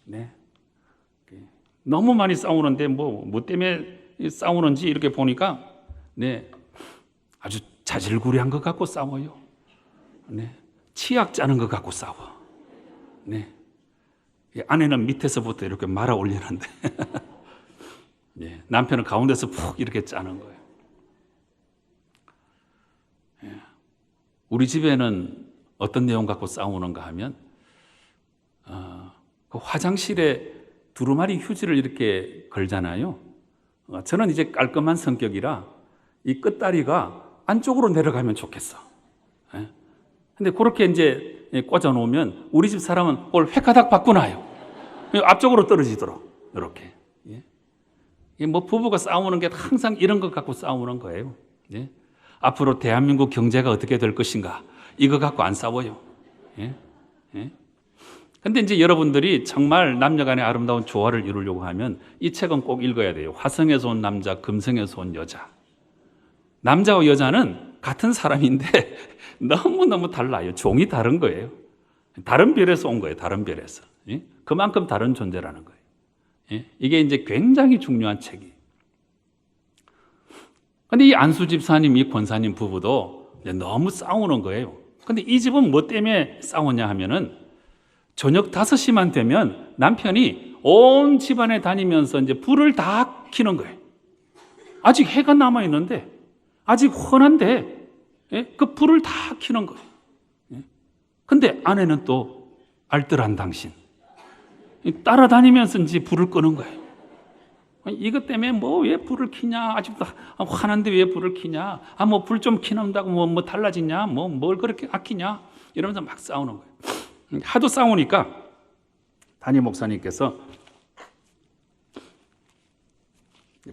네. 너무 많이 싸우는데 뭐 때문에 싸우는지 이렇게 보니까 네. 아주 자질구레한 것 갖고 싸워요. 네. 치약 짜는 것 갖고 싸워. 네. 아내는 밑에서부터 이렇게 말아 올리는데 네. 남편은 가운데서 푹 이렇게 짜는 거예요. 네. 우리 집에는 어떤 내용 갖고 싸우는가 하면 그 화장실에 두루마리 휴지를 이렇게 걸잖아요. 저는 이제 깔끔한 성격이라 이 끝다리가 안쪽으로 내려가면 좋겠어. 근데 그렇게 이제 꽂아 놓으면 우리 집 사람은 그걸 획가닥 바꾸나요. 앞쪽으로 떨어지도록 이렇게. 뭐 부부가 싸우는 게 항상 이런 것 갖고 싸우는 거예요. 앞으로 대한민국 경제가 어떻게 될 것인가 이거 갖고 안 싸워요. 근데 이제 여러분들이 정말 남녀간의 아름다운 조화를 이루려고 하면 이 책은 꼭 읽어야 돼요. 화성에서 온 남자, 금성에서 온 여자. 남자와 여자는 같은 사람인데 너무너무 달라요. 종이 다른 거예요. 다른 별에서 온 거예요. 다른 별에서. 그만큼 다른 존재라는 거예요. 이게 이제 굉장히 중요한 책이에요. 근데 이 안수 집사님, 이 권사님 부부도 너무 싸우는 거예요. 근데 이 집은 뭐 때문에 싸우냐 하면은 저녁 5시만 되면 남편이 온 집안에 다니면서 이제 불을 다 켜는 거예요. 아직 해가 남아 있는데, 아직 환한데, 그 불을 다 켜는 거예요. 근데 아내는 또 알뜰한 당신. 따라다니면서 이제 불을 끄는 거예요. 이것 때문에 뭐 왜 불을 켜냐? 아직도 환한데 왜 불을 켜냐? 뭐 불 좀 켜놓는다고 뭐 달라지냐? 뭘 그렇게 아끼냐? 이러면서 막 싸우는 거예요. 하도 싸우니까 담임 목사님께서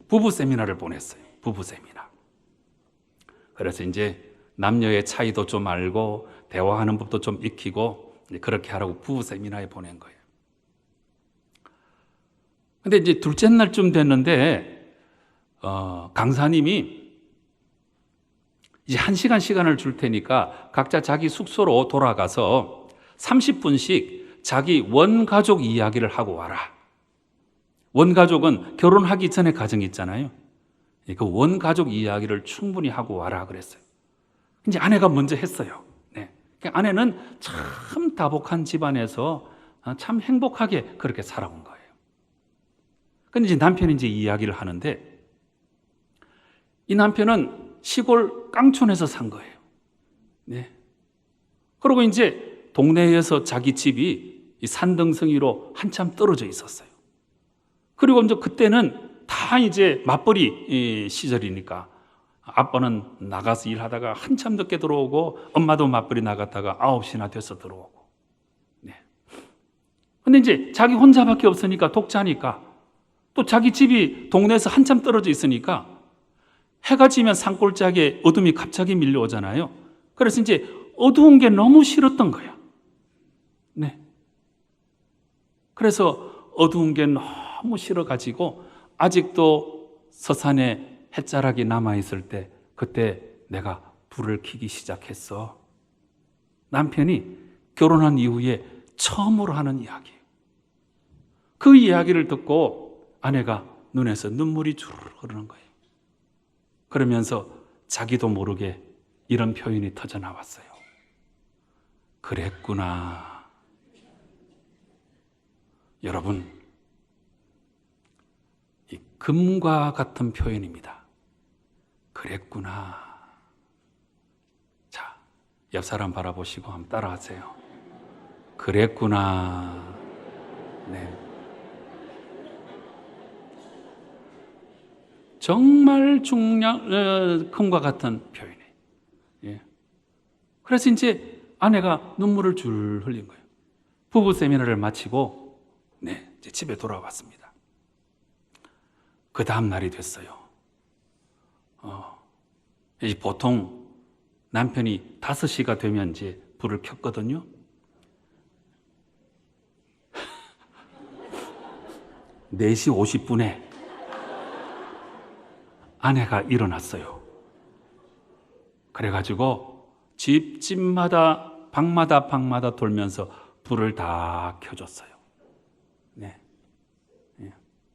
부부 세미나를 보냈어요. 부부 세미나. 그래서 이제 남녀의 차이도 좀 알고 대화하는 법도 좀 익히고 그렇게 하라고 부부 세미나에 보낸 거예요. 근데 이제 둘째 날쯤 됐는데 강사님이 이제 1시간 시간을 줄 테니까 각자 자기 숙소로 돌아가서 30분씩 자기 원가족 이야기를 하고 와라. 원가족은 결혼하기 전에 가정이 있잖아요. 그 원가족 이야기를 충분히 하고 와라 그랬어요. 이제 아내가 먼저 했어요. 네. 아내는 참 다복한 집안에서 참 행복하게 그렇게 살아온 거예요. 근데 이제 남편이 이제 이야기를 하는데 이 남편은 시골 깡촌에서 산 거예요. 네. 그리고 이제 동네에서 자기 집이 이 산등성이로 한참 떨어져 있었어요. 그리고 이제 그때는 다 이제 맞벌이 시절이니까 아빠는 나가서 일하다가 한참 늦게 들어오고 엄마도 맞벌이 나갔다가 9시나 돼서 들어오고. 네. 근데 이제 자기 혼자밖에 없으니까 독자니까 또 자기 집이 동네에서 한참 떨어져 있으니까 해가 지면 산골짜기에 어둠이 갑자기 밀려오잖아요. 그래서 이제 어두운 게 너무 싫었던 거야. 네. 그래서 어두운 게 너무 싫어가지고 아직도 서산에 햇자락이 남아있을 때 그때 내가 불을 켜기 시작했어. 남편이 결혼한 이후에 처음으로 하는 이야기예요. 그 이야기를 듣고 아내가 눈에서 눈물이 주르르 흐르는 거예요. 그러면서 자기도 모르게 이런 표현이 터져 나왔어요. 그랬구나. 여러분, 이 금과 같은 표현입니다. 그랬구나. 자, 옆 사람 바라보시고 한번 따라하세요. 그랬구나. 네. 정말 금과 같은 표현이에요. 예. 그래서 이제 아내가 눈물을 줄 흘린 거예요. 부부 세미나를 마치고 네, 이제 집에 돌아왔습니다. 그 다음 날이 됐어요. 보통 남편이 5시가 되면 이제 불을 켰거든요. 4시 50분에 아내가 일어났어요. 그래가지고 집마다 방마다 돌면서 불을 다 켜줬어요. 네.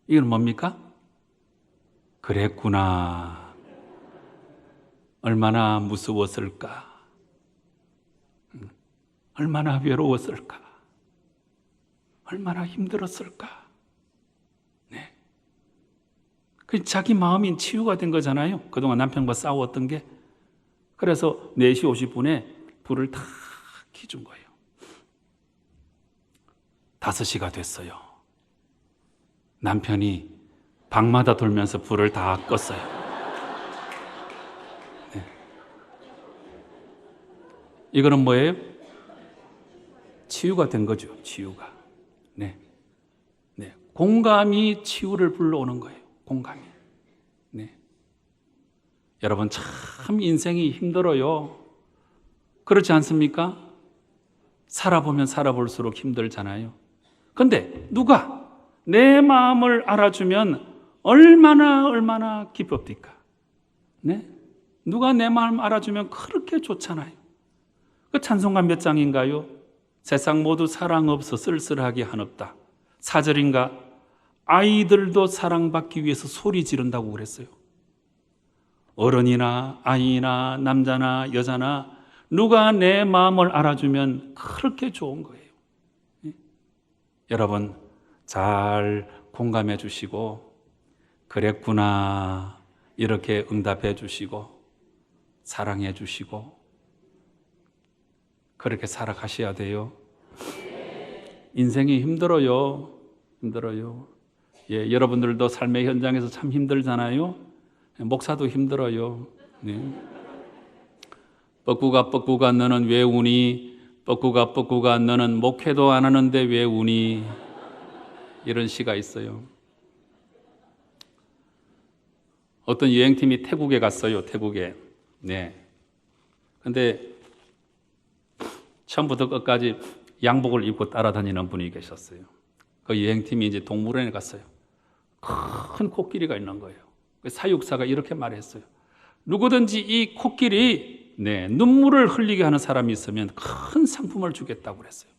이건 뭡니까? 그랬구나. 얼마나 무서웠을까? 얼마나 외로웠을까? 얼마나 힘들었을까? 네. 그 자기 마음이 치유가 된 거잖아요. 그동안 남편과 싸웠던 게. 그래서 4시 50분에 불을 다 켜준 거예요. 5시가 됐어요. 남편이 방마다 돌면서 불을 다 껐어요. 네. 이거는 뭐예요? 치유가 된 거죠. 치유가. 네. 네. 공감이 치유를 불러오는 거예요. 공감이. 네. 여러분 참 인생이 힘들어요. 그렇지 않습니까? 살아보면 살아볼수록 힘들잖아요. 근데 누가 내 마음을 알아주면 얼마나 기쁩니까? 네? 누가 내 마음 알아주면 그렇게 좋잖아요. 그 찬송가 몇 장인가요? 세상 모두 사랑 없어 쓸쓸하게 한없다. 4절인가? 아이들도 사랑받기 위해서 소리 지른다고 그랬어요. 어른이나 아이나 남자나 여자나 누가 내 마음을 알아주면 그렇게 좋은 거예요. 여러분 잘 공감해 주시고 그랬구나 이렇게 응답해 주시고 사랑해 주시고 그렇게 살아가셔야 돼요. 인생이 힘들어요. 예, 여러분들도 삶의 현장에서 참 힘들잖아요. 목사도 힘들어요. 네. 뻐꾸가 너는 왜 우니? 뻐꾸가 너는 목회도 안 하는데 왜 우니? 이런 시가 있어요. 어떤 여행팀이 태국에 갔어요. 태국에. 네. 근데 처음부터 끝까지 양복을 입고 따라다니는 분이 계셨어요. 그 여행팀이 이제 동물원에 갔어요. 큰 코끼리가 있는 거예요. 사육사가 이렇게 말했어요. 누구든지 이 코끼리 눈물을 흘리게 하는 사람이 있으면 큰 상품을 주겠다고 그랬어요.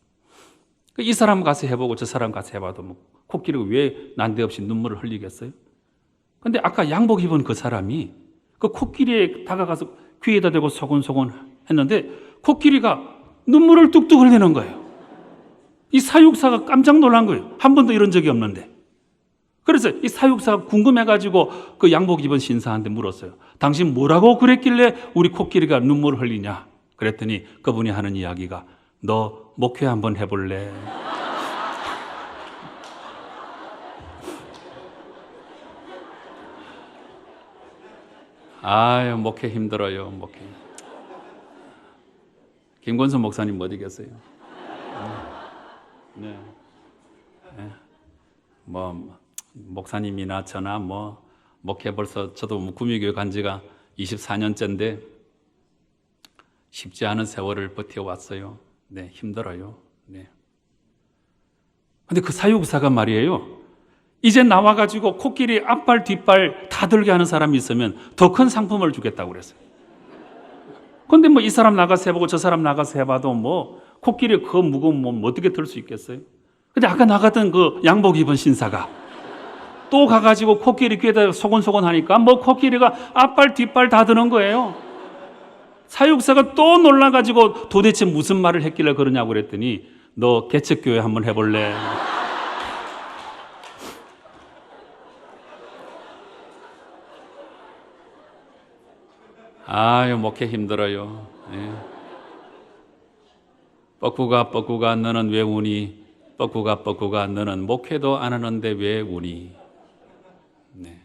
이 사람 가서 해보고 저 사람 가서 해봐도 뭐 코끼리가 왜 난데없이 눈물을 흘리겠어요? 근데 아까 양복 입은 그 사람이 그 코끼리에 다가가서 귀에다 대고 소곤소곤 했는데 코끼리가 눈물을 뚝뚝 흘리는 거예요. 이 사육사가 깜짝 놀란 거예요. 한 번도 이런 적이 없는데. 그래서 이 사육사가 궁금해가지고 그 양복 입은 신사한테 물었어요. 당신 뭐라고 그랬길래 우리 코끼리가 눈물을 흘리냐? 그랬더니 그분이 하는 이야기가 너 목회 한번 해볼래? 아유, 목회 힘들어요, 목회. 김권수 목사님 어디 계세요? 네. 네. 뭐 목사님이나 저나 뭐 목회 벌써 저도 구미교회 간 지가 24년째인데 쉽지 않은 세월을 버텨왔어요. 네, 힘들어요. 네. 근데 그 사육사가 말이에요. 이제 나와가지고 코끼리 앞발 뒷발 다 들게 하는 사람이 있으면 더 큰 상품을 주겠다고 그랬어요. 근데 뭐 이 사람 나가서 해보고 저 사람 나가서 해봐도 뭐 코끼리 그 무거운 몸 어떻게 들 수 있겠어요? 근데 아까 나갔던 그 양복 입은 신사가 또 가가지고 코끼리 귀에다 소곤소곤 하니까 뭐 코끼리가 앞발 뒷발 다 드는 거예요. 사육사가 또 놀라가지고 도대체 무슨 말을 했길래 그러냐고 그랬더니 너 개척교회 한번 해볼래? 아유, 목회 힘들어요. 네. 뻐꾸가 너는 왜 우니? 뻐꾸가 너는 목회도 안 하는데 왜 우니? 네.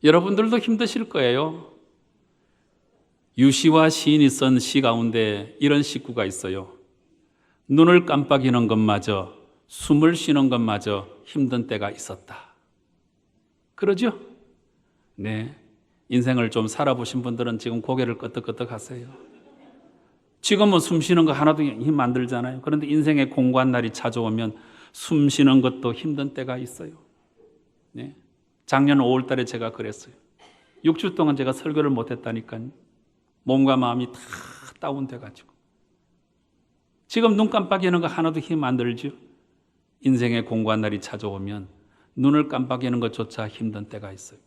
여러분들도 힘드실 거예요. 유시와 시인이 쓴 시 가운데 이런 시구가 있어요. 눈을 깜빡이는 것마저 숨을 쉬는 것마저 힘든 때가 있었다. 그러죠? 네. 인생을 좀 살아보신 분들은 지금 고개를 끄덕끄덕 하세요. 지금은 숨 쉬는 거 하나도 힘 안 들잖아요. 그런데 인생의 공고한 날이 찾아오면 숨 쉬는 것도 힘든 때가 있어요. 네. 작년 5월 달에 제가 그랬어요. 6주 동안 제가 설교를 못했다니까요. 몸과 마음이 다 다운돼가지고. 지금 눈 깜빡이는 거 하나도 힘 안 들죠. 인생의 공고한 날이 찾아오면 눈을 깜빡이는 것조차 힘든 때가 있어요.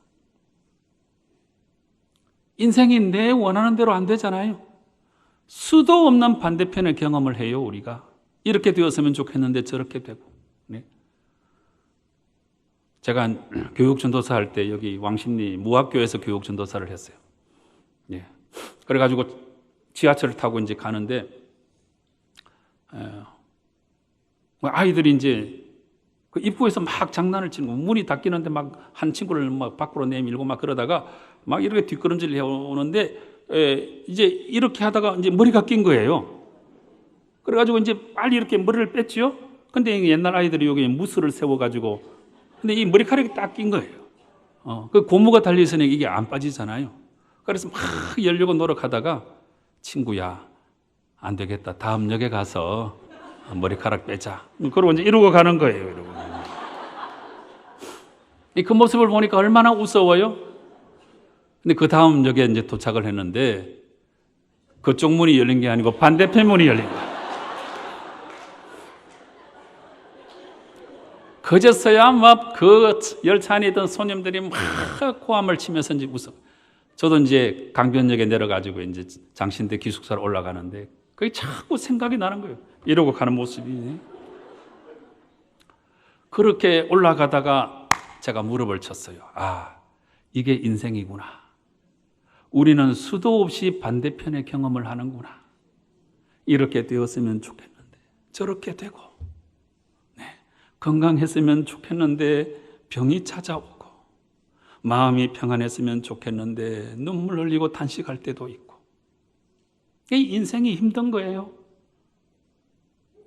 인생이 내 원하는 대로 안 되잖아요. 수도 없는 반대편의 경험을 해요, 우리가. 이렇게 되었으면 좋겠는데 저렇게 되고. 네. 제가 교육전도사 할 때 여기 왕십리 무학교에서 교육전도사를 했어요. 네. 그래가지고 지하철을 타고 이제 가는데, 아이들이 이제 그 입구에서 막 장난을 치는 거, 문이 닫히는데 막 한 친구를 막 밖으로 내밀고 막 그러다가 막 이렇게 뒷걸음질 해오는데, 이제 이렇게 하다가 이제 머리가 낀 거예요. 그래가지고 이제 빨리 이렇게 머리를 뺐지요. 근데 옛날 아이들이 여기 무스를 세워가지고, 근데 이 머리카락이 딱 낀 거예요. 그 고무가 달려있으니 이게 안 빠지잖아요. 그래서 막 열려고 노력하다가, 친구야, 안 되겠다. 다음 역에 가서 머리카락 빼자. 그러고 이제 이러고 가는 거예요. 이러고. 그 모습을 보니까 얼마나 우스워요. 근데 그 다음 역에 이제 도착을 했는데 그쪽 문이 열린 게 아니고 반대편 문이 열린 거예요. 그제서야 막 그 열차 안에 있던 손님들이 막 고함을 치면서 이제 웃어. 저도 이제 강변역에 내려가지고 이제 장신대 기숙사로 올라가는데 그게 자꾸 생각이 나는 거예요. 이러고 가는 모습이. 그렇게 올라가다가 제가 무릎을 쳤어요. 아, 이게 인생이구나. 우리는 수도 없이 반대편의 경험을 하는구나. 이렇게 되었으면 좋겠는데 저렇게 되고, 네, 건강했으면 좋겠는데 병이 찾아오고, 마음이 평안했으면 좋겠는데 눈물 흘리고 탄식할 때도 있고. 이 인생이 힘든 거예요.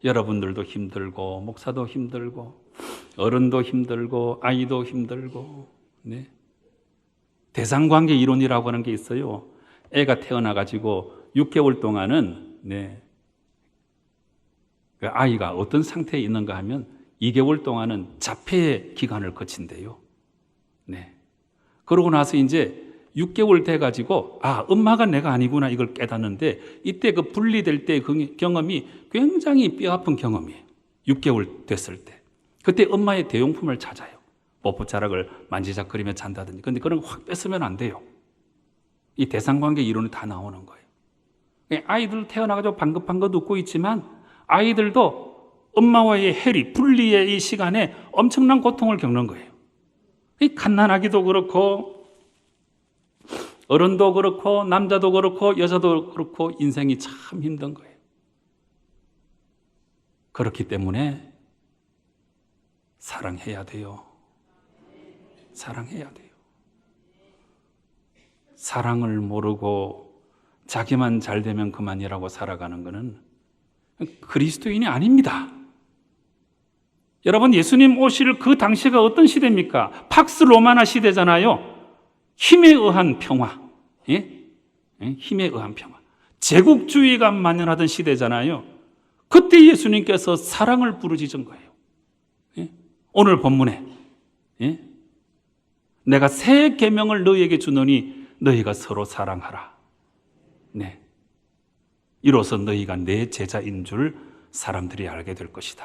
여러분들도 힘들고, 목사도 힘들고, 어른도 힘들고, 아이도 힘들고. 네. 대상관계 이론이라고 하는 게 있어요. 애가 태어나가지고 6개월 동안은, 네, 그 아이가 어떤 상태에 있는가 하면 2개월 동안은 자폐의 기간을 거친대요. 네. 그러고 나서 이제 6개월 돼가지고, 아, 엄마가 내가 아니구나, 이걸 깨닫는데, 이때 그 분리될 때 그 경험이 굉장히 뼈아픈 경험이에요. 6개월 됐을 때. 그때 엄마의 대용품을 찾아요. 뽀뽀자락을 만지작거리며 잔다든지. 근데 그런 거 확 뺏으면 안 돼요. 이 대상관계 이론이 다 나오는 거예요. 아이들 태어나가지고 방긋방긋 웃고 있지만, 아이들도 엄마와의 해리, 분리의 이 시간에 엄청난 고통을 겪는 거예요. 이 갓난아기도 그렇고, 어른도 그렇고, 남자도 그렇고, 여자도 그렇고, 인생이 참 힘든 거예요. 그렇기 때문에 사랑해야 돼요. 사랑해야 돼요. 사랑을 모르고 자기만 잘 되면 그만이라고 살아가는 것은 그리스도인이 아닙니다. 여러분, 예수님 오실 그 당시가 어떤 시대입니까? 팍스 로마나 시대잖아요. 힘에 의한 평화. 예? 힘에 의한 평화. 제국주의가 만연하던 시대잖아요. 그때 예수님께서 사랑을 부르짖은 거예요. 예? 오늘 본문에, 예? 내가 새 계명을 너희에게 주노니 너희가 서로 사랑하라. 네. 이로써 너희가 내 제자인 줄 사람들이 알게 될 것이다.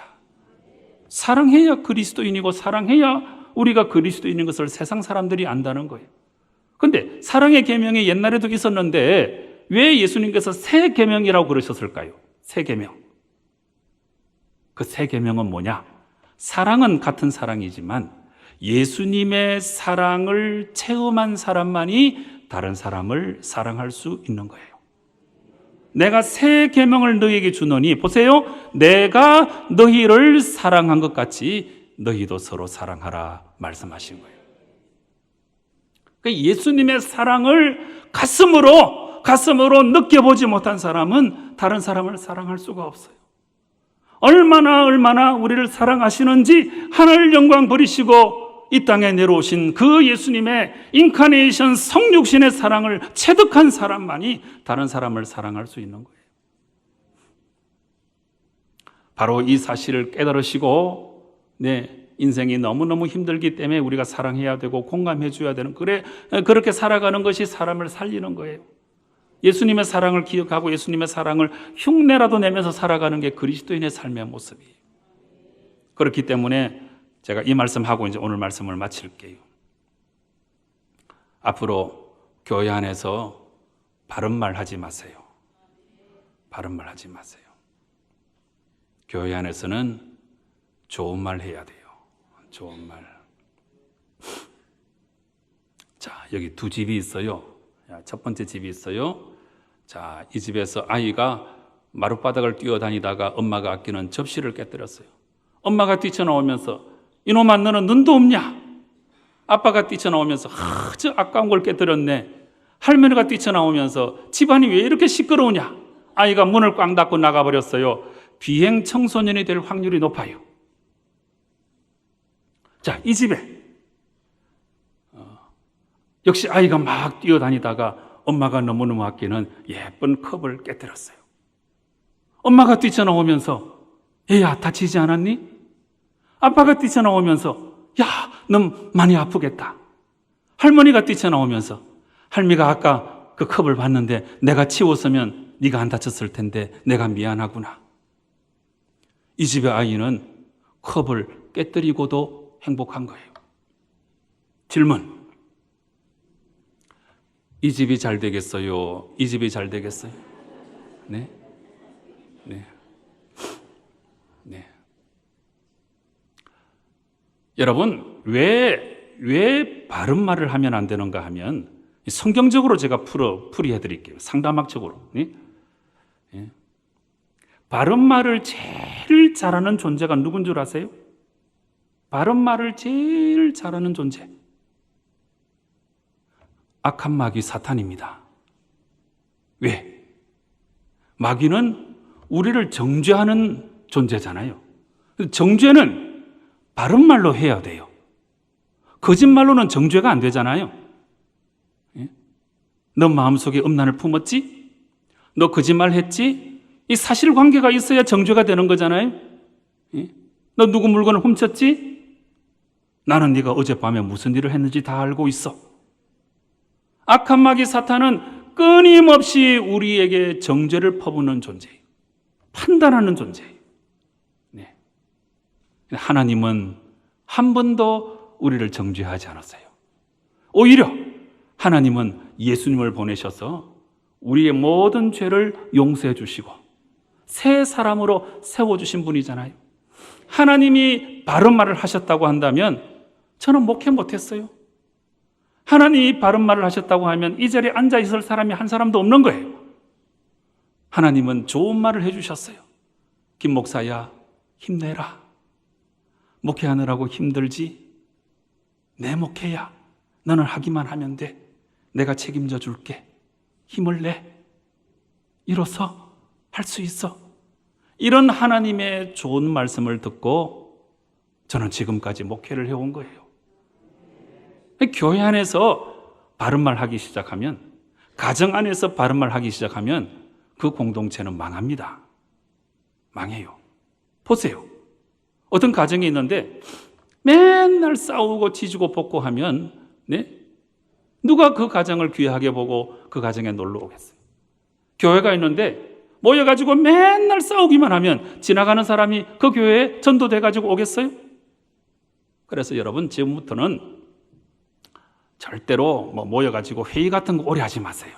사랑해야 그리스도인이고, 사랑해야 우리가 그리스도인인 것을 세상 사람들이 안다는 거예요. 근데 사랑의 계명이 옛날에도 있었는데 왜 예수님께서 새 계명이라고 그러셨을까요? 새 계명. 그 새 계명은 뭐냐? 사랑은 같은 사랑이지만 예수님의 사랑을 체험한 사람만이 다른 사람을 사랑할 수 있는 거예요. 내가 새 계명을 너희에게 주노니, 보세요, 내가 너희를 사랑한 것 같이 너희도 서로 사랑하라 말씀하신 거예요. 예수님의 사랑을 가슴으로 느껴보지 못한 사람은 다른 사람을 사랑할 수가 없어요. 얼마나 우리를 사랑하시는지 하늘 영광 버리시고 이 땅에 내려오신 그 예수님의 인카네이션 성육신의 사랑을 체득한 사람만이 다른 사람을 사랑할 수 있는 거예요. 바로 이 사실을 깨달으시고, 네, 인생이 너무너무 힘들기 때문에 우리가 사랑해야 되고 공감해 줘야 되는, 그렇게 살아가는 것이 사람을 살리는 거예요. 예수님의 사랑을 기억하고 예수님의 사랑을 흉내라도 내면서 살아가는 게 그리스도인의 삶의 모습이에요. 그렇기 때문에 제가 이 말씀하고 이제 오늘 말씀을 마칠게요. 앞으로 교회 안에서 바른 말 하지 마세요. 바른 말 하지 마세요. 교회 안에서는 좋은 말 해야 돼요. 좋은 말. 자, 여기 두 집이 있어요. 첫 번째 집이 있어요. 자, 이 집에서 아이가 마룻바닥을 뛰어다니다가 엄마가 아끼는 접시를 깨뜨렸어요. 엄마가 뛰쳐나오면서 이놈아 너는 눈도 없냐? 아빠가 뛰쳐나오면서 저 아까운 걸 깨뜨렸네. 할머니가 뛰쳐나오면서 집안이 왜 이렇게 시끄러우냐? 아이가 문을 꽝 닫고 나가버렸어요. 비행 청소년이 될 확률이 높아요. 자, 이 집에 역시 아이가 막 뛰어다니다가 엄마가 너무너무 아끼는 예쁜 컵을 깨뜨렸어요. 엄마가 뛰쳐나오면서 얘야 다치지 않았니? 아빠가 뛰쳐나오면서 야, 넌 많이 아프겠다. 할머니가 뛰쳐나오면서 할미가 아까 그 컵을 봤는데 내가 치웠으면 네가 안 다쳤을 텐데 내가 미안하구나. 이 집의 아이는 컵을 깨뜨리고도 행복한 거예요. 질문. 이 집이 잘 되겠어요? 이 집이 잘 되겠어요? 네? 네. 네. 여러분, 왜 바른 말을 하면 안 되는가 하면 성경적으로 제가 풀이해 드릴게요. 상담학적으로. 네? 네. 바른 말을 제일 잘하는 존재가 누군 줄 아세요? 바른 말을 제일 잘하는 존재. 악한 마귀 사탄입니다. 왜? 마귀는 우리를 정죄하는 존재잖아요. 정죄는 바른 말로 해야 돼요. 거짓말로는 정죄가 안 되잖아요. 너 마음속에 음란을 품었지? 너 거짓말했지? 이 사실관계가 있어야 정죄가 되는 거잖아요. 너 누구 물건을 훔쳤지? 나는 네가 어젯밤에 무슨 일을 했는지 다 알고 있어. 악한 마귀 사탄은 끊임없이 우리에게 정죄를 퍼붓는 존재예요. 판단하는 존재예요. 네. 하나님은 한 번도 우리를 정죄하지 않았어요. 오히려 하나님은 예수님을 보내셔서 우리의 모든 죄를 용서해 주시고 새 사람으로 세워주신 분이잖아요. 하나님이 바른 말을 하셨다고 한다면 저는 목회 못했어요. 하나님이 바른 말을 하셨다고 하면 이 자리에 앉아 있을 사람이 한 사람도 없는 거예요. 하나님은 좋은 말을 해주셨어요. 김 목사야, 힘내라. 목회하느라고 힘들지? 내 목회야. 너는 하기만 하면 돼. 내가 책임져 줄게. 힘을 내. 일어서 할 수 있어. 이런 하나님의 좋은 말씀을 듣고 저는 지금까지 목회를 해온 거예요. 교회 안에서 바른 말 하기 시작하면, 가정 안에서 바른 말 하기 시작하면 그 공동체는 망합니다. 망해요. 보세요. 어떤 가정이 있는데 맨날 싸우고 지지고 볶고 하면 누가 그 가정을 귀하게 보고 그 가정에 놀러 오겠어요? 교회가 있는데 모여가지고 맨날 싸우기만 하면 지나가는 사람이 그 교회에 전도돼가지고 오겠어요? 그래서 여러분, 지금부터는 절대로 모여가지고 회의 같은 거 오래 하지 마세요.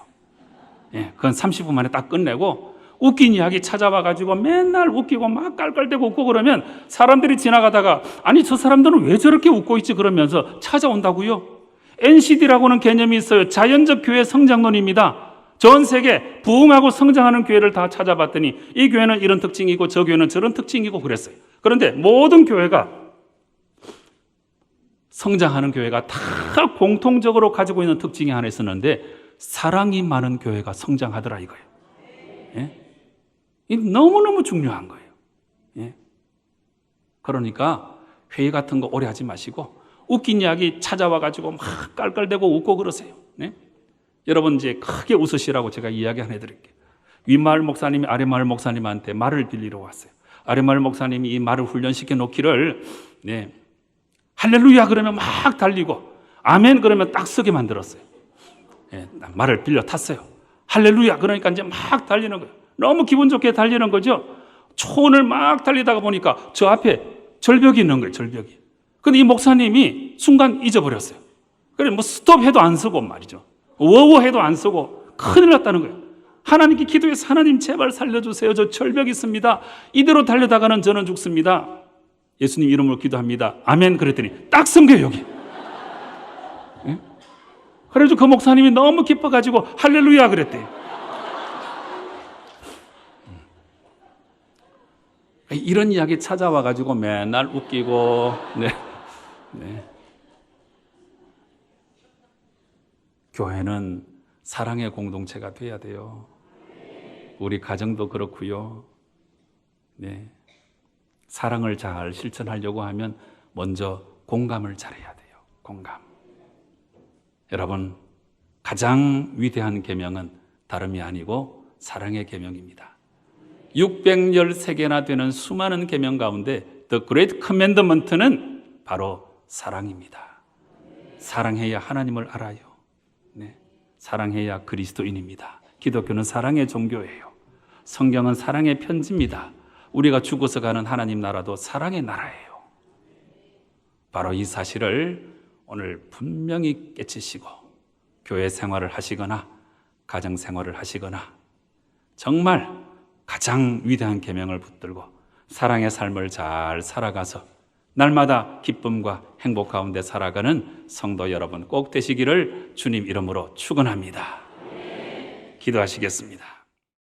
그건 30분 만에 딱 끝내고 웃긴 이야기 찾아와가지고 맨날 웃기고 막 깔깔대고 웃고 그러면 사람들이 지나가다가 아니 저 사람들은 왜 저렇게 웃고 있지 그러면서 찾아온다고요. NCD라고는 개념이 있어요. 자연적 교회 성장론입니다. 전 세계 부흥하고 성장하는 교회를 다 찾아봤더니 이 교회는 이런 특징이고 저 교회는 저런 특징이고 그랬어요. 그런데 모든 교회가, 성장하는 교회가 다 공통적으로 가지고 있는 특징이 하나 있었는데 사랑이 많은 교회가 성장하더라 이거예요. 이 너무너무 중요한 거예요. 그러니까 회의 같은 거 오래 하지 마시고 웃긴 이야기 찾아와가지고 막 깔깔대고 웃고 그러세요. 여러분 이제 크게 웃으시라고 제가 이야기 하나 해드릴게요. 윗마을 목사님이 아랫마을 목사님한테 말을 빌리러 왔어요. 아랫마을 목사님이 이 말을 훈련시켜 놓기를 할렐루야 그러면 막 달리고 아멘 그러면 딱 서게 만들었어요. 예, 말을 빌려 탔어요. 할렐루야 그러니까 이제 막 달리는 거예요. 너무 기분 좋게 달리는 거죠. 초원을 막 달리다가 보니까 저 앞에 절벽이 있는 거예요. 절벽이. 근데 이 목사님이 순간 잊어버렸어요. 그래 뭐 스톱 해도 안 쓰고 말이죠. 워워 해도 안 쓰고 큰일 났다는 거예요. 하나님께 기도해서 하나님 제발 살려주세요. 저 절벽 있습니다. 이대로 달려다가는 저는 죽습니다. 예수님 이름으로 기도합니다. 아멘 그랬더니 딱 섬겨요 여기. 예? 그래서 그 목사님이 너무 기뻐가지고 할렐루야 그랬대요. 이런 이야기 찾아와가지고 맨날 웃기고 네. 교회는 사랑의 공동체가 돼야 돼요. 우리 가정도 그렇고요. 네. 사랑을 잘 실천하려고 하면 먼저 공감을 잘해야 돼요. 공감. 여러분, 가장 위대한 계명은 다름이 아니고 사랑의 계명입니다. 613개나 되는 수많은 계명 가운데 The Great Commandment는 바로 사랑입니다. 사랑해야 하나님을 알아요. 네. 사랑해야 그리스도인입니다. 기독교는 사랑의 종교예요. 성경은 사랑의 편지입니다. 우리가 죽어서 가는 하나님 나라도 사랑의 나라예요. 바로 이 사실을 오늘 분명히 깨치시고 교회 생활을 하시거나 가정 생활을 하시거나 정말 가장 위대한 계명을 붙들고 사랑의 삶을 잘 살아가서 날마다 기쁨과 행복 가운데 살아가는 성도 여러분 꼭 되시기를 주님 이름으로 축원합니다. 기도하시겠습니다.